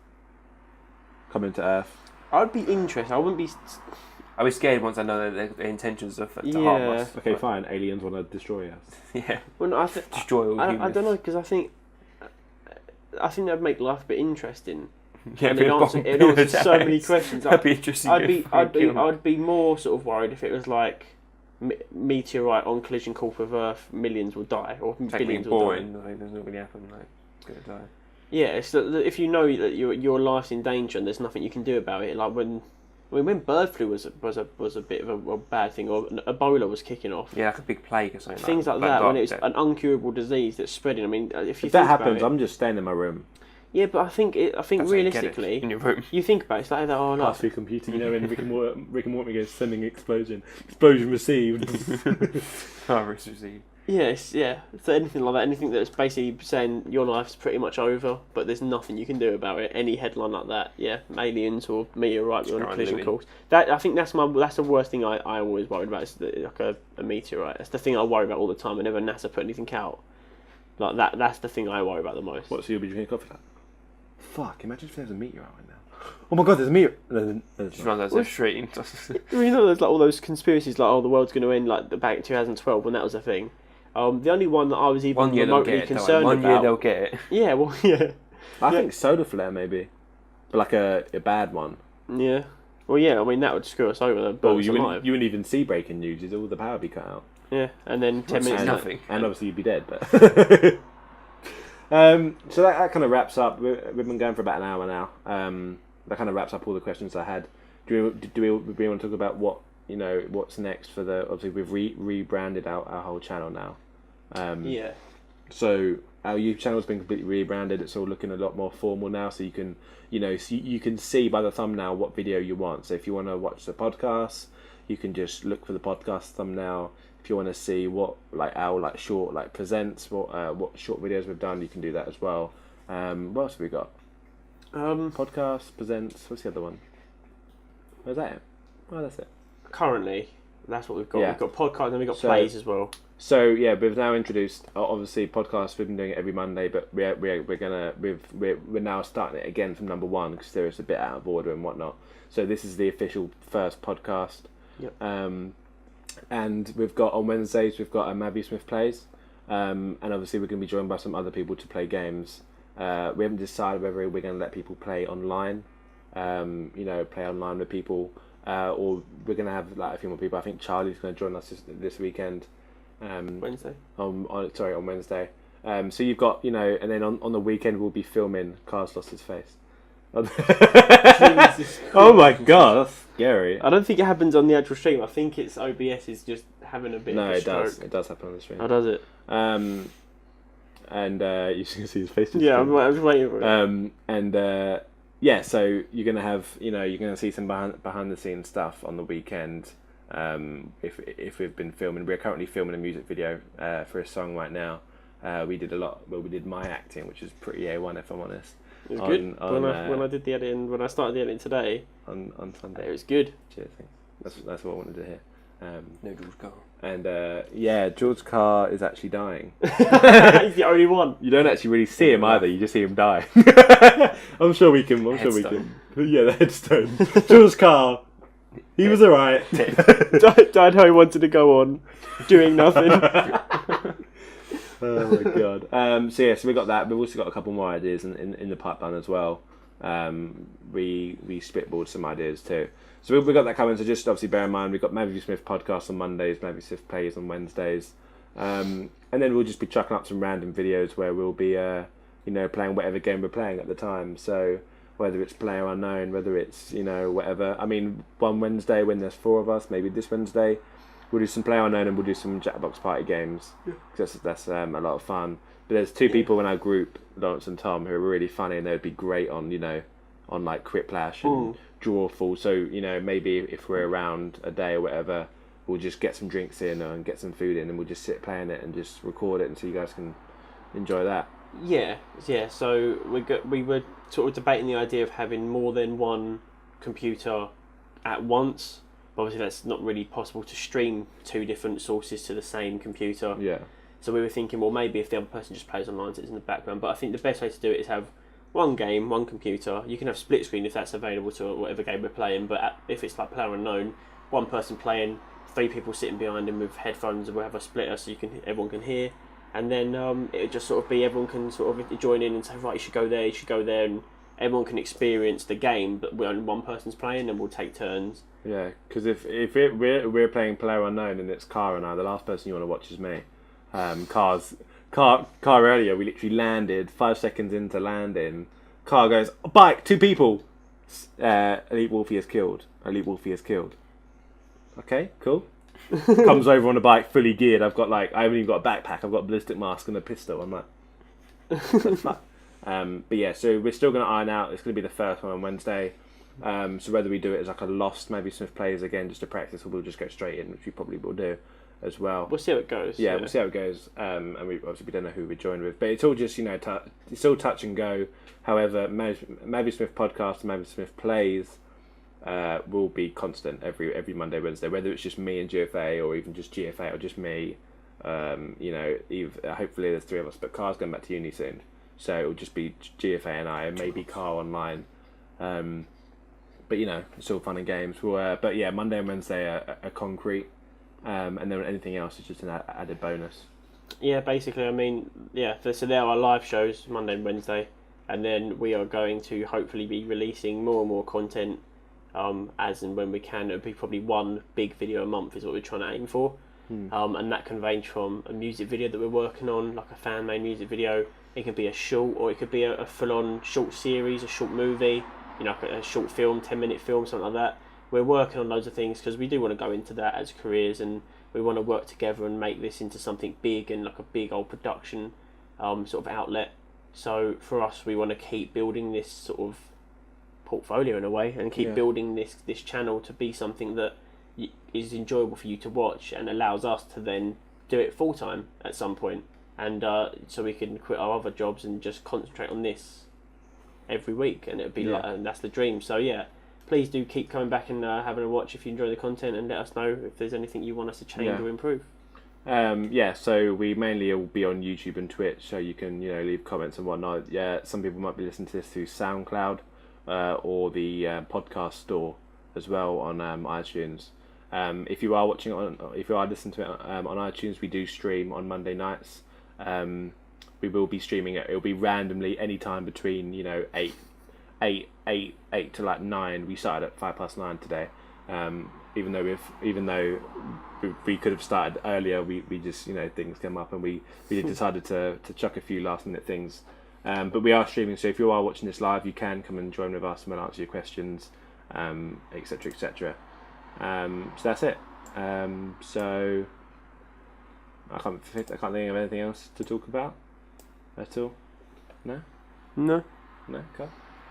coming to Earth. I'd be interested. I wouldn't be. I'd be scared once I know that their intentions are to harm us. Okay, fine. Aliens want to destroy us. Yeah. Well, no, destroy all humans. I don't know, because I think that'd make life a bit interesting. Yeah, and it answers so many questions. That'd be interesting. I'd be more sort of worried if it was like meteorite on collision course with Earth, millions will die, or billions will die. Like, there's not really happen. Like, it's gonna die. Yeah, it's that if you know that your life's in danger and there's nothing you can do about it. Like when bird flu was a bit of a bad thing, or Ebola was kicking off. Yeah, like a big plague or something. Things like that, when it's an uncurable disease that's spreading. I mean, if that happens, I'm just staying in my room. Yeah, but I think realistically, in your room. You think about it, it's like that. Oh no, pass through computer. You know when Rick and Morty goes sending explosion received. Virus received. Yes, yeah. So anything like that, anything that's basically saying your life's pretty much over, but there's nothing you can do about it. Any headline like that, yeah, aliens or meteorite on a collision course. That I think that's the worst thing I always worried about. Is like a meteorite. That's the thing I worry about all the time. Whenever NASA put anything out, like that, that's the thing I worry about the most. What? So you'll be drinking coffee now? Fuck! Imagine if there's a meteorite right now. Oh my god, there's a meteorite. Just runs out of the street. You know, there's like all those conspiracies, like the world's going to end, like back in 2012 when that was a thing. The only one that I was even remotely concerned about. 1 year they'll get it. Yeah, well, yeah. I think solar flare maybe, but like a bad one. Yeah. Well, yeah. I mean, that would screw us over. You wouldn't even see breaking news. All the power would be cut out. Yeah, and then 10 minutes nothing, and obviously you'd be dead. But so that kind of wraps up. We've been going for about an hour now. That kind of wraps up all the questions I had. Do we want to talk about what's next for the? Obviously, we've rebranded our whole channel now. Yeah. So our YouTube channel's been completely rebranded. It's all looking a lot more formal now. So you can, you can see by the thumbnail what video you want. So if you want to watch the podcast, you can just look for the podcast thumbnail. If you want to see what our short presents, what short videos we've done, you can do that as well. What else have we got? Podcast presents. What's the other one? Where's that? Oh, that's it. Currently, that's what we've got. Yeah. We've got podcasts and we've got plays as well. So yeah, we've now introduced obviously podcasts. We've been doing it every Monday, but we're now starting it again from number 1 because there is a bit out of order and whatnot. So this is the official first podcast. Yep. And we've got on Wednesdays we've got a MAViSMITH plays, and obviously we're going to be joined by some other people to play games. We haven't decided whether we're going to let people play online, play online with people, or we're going to have a few more people. I think Charlie's going to join us this weekend. Wednesday. On Wednesday. So you've got, and then on the weekend we'll be filming Carl's Lost His Face. Oh my god, that's scary. I don't think it happens on the actual stream. I think it's OBS is just having a bit of a stroke. It does happen on the stream. How does it? And you can see his face. Yeah, I'm just waiting for it. So you're gonna have, you're gonna see some behind the scenes stuff on the weekend. If we've been filming, we're currently filming a music video for a song right now. We did we did my acting, which is pretty A1 if I'm honest. It was good. When I did the editing, when I started the editing today on Sunday, it was good. Cheers, thanks. That's what I wanted to hear. No George Carr. And George Carr is actually dying. He's the only one. You don't actually really see him either. You just see him die. I'm sure we can. Yeah, the headstone. George Carr. He was alright. Died how he wanted to go on, doing nothing. Oh my god. So we got that. We've also got a couple more ideas in the pipeline as well. We spitballed some ideas too. So we've got that coming. So just obviously bear in mind we've got MAViSMITH Podcasts on Mondays, MAViSMITH Plays on Wednesdays, and then we'll just be chucking up some random videos where we'll be playing whatever game we're playing at the time. So whether it's Player Unknown, whether it's whatever. I mean, one Wednesday when there's 4 of us, maybe this Wednesday We'll do some PlayerUnknown and we'll do some Jackbox Party games. Yeah. That's a lot of fun. But there's two people in our group, Lawrence and Tom, who are really funny, and they'd be great on like Quiplash and Drawful. So maybe if we're around a day or whatever, we'll just get some drinks in and get some food in, and we'll just sit playing it and just record it, and so you guys can enjoy that. Yeah. So we were sort of debating the idea of having more than one computer at once. But obviously, that's not really possible to stream two different sources to the same computer. Yeah. So we were thinking, well, maybe if the other person just plays online, so it's in the background. But I think the best way to do it is have one game, one computer. You can have split screen if that's available to whatever game we're playing. But if it's like PlayerUnknown, one person playing, 3 people sitting behind him with headphones, and we'll have a splitter so everyone can hear. And then it would just sort of be everyone can sort of join in and say, right, you should go there, and everyone can experience the game. But when only one person's playing, and we'll take turns. Yeah, because if we're playing PlayerUnknown and it's Car and I, the last person you want to watch is me. Car earlier, we literally landed 5 seconds into landing. Car goes, bike, 2 people. Elite Wolfie is killed. Okay, cool. Comes over on a bike, fully geared. I haven't even got a backpack. I've got a ballistic mask and a pistol. I'm like, that's fun. But yeah, so we're still going to iron out. It's going to be the first one on Wednesday. So whether we do it as like a lost MAViSMITH plays again just to practice, or we'll just go straight in, which we probably will do as well. We'll see how it goes. Yeah, we'll see how it goes. And we don't know who we join with, but it's all just it's all touch and go. However, MAViSMITH Podcast and MAViSMITH plays will be constant every Monday, Wednesday, whether it's just me and GFA or even just GFA or just me. Hopefully there's 3 of us, but Car's going back to uni soon, so it'll just be GFA and I, and maybe Car online. But it's all fun and games. But yeah, Monday and Wednesday are concrete, and then anything else is just an added bonus. Yeah, basically, I mean, yeah. So there are live shows Monday and Wednesday, and then we are going to hopefully be releasing more and more content, as and when we can. It'll be probably 1 big video a month is what we're trying to aim for, and that can range from a music video that we're working on, like a fan-made music video. It can be a short, or it could be a full-on short series, a short movie. A short film, 10-minute film, something like that. We're working on loads of things because we do want to go into that as careers, and we want to work together and make this into something big and like a big old production sort of outlet. So for us, we want to keep building this sort of portfolio in a way, and keep building this channel to be something that is enjoyable for you to watch and allows us to then do it full time at some point, and so we can quit our other jobs and just concentrate on this every week, and it'd be and that's the dream. So yeah, please do keep coming back and having a watch if you enjoy the content, and let us know if there's anything you want us to change or improve. So we mainly will be on YouTube and Twitch, so you can leave comments and whatnot. Yeah, some people might be listening to this through SoundCloud or the podcast store as well on iTunes. If you are listening to it on iTunes, we do stream on Monday nights. We will be streaming it. It'll be randomly any time between 8 to like 9. We started at 9:05 today. Even though we could have started earlier, we just things came up, and we decided to chuck a few last minute things. But we are streaming, so if you are watching this live, you can come and join with us, and we'll answer your questions, etc. etc. So that's it. So I can't think of anything else to talk about at all. No. Cool.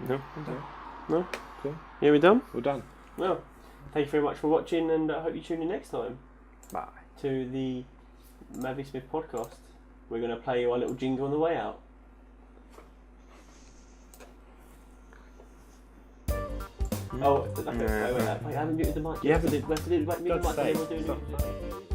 No. Cool. Yeah, we're done. We're done. Well, thank you very much for watching, and I hope you tune in next time. Bye. To the MAViSMITH Podcast. We're going to play you our little jingle on the way out. Oh, wait, I haven't muted the mic. We have to do the mic.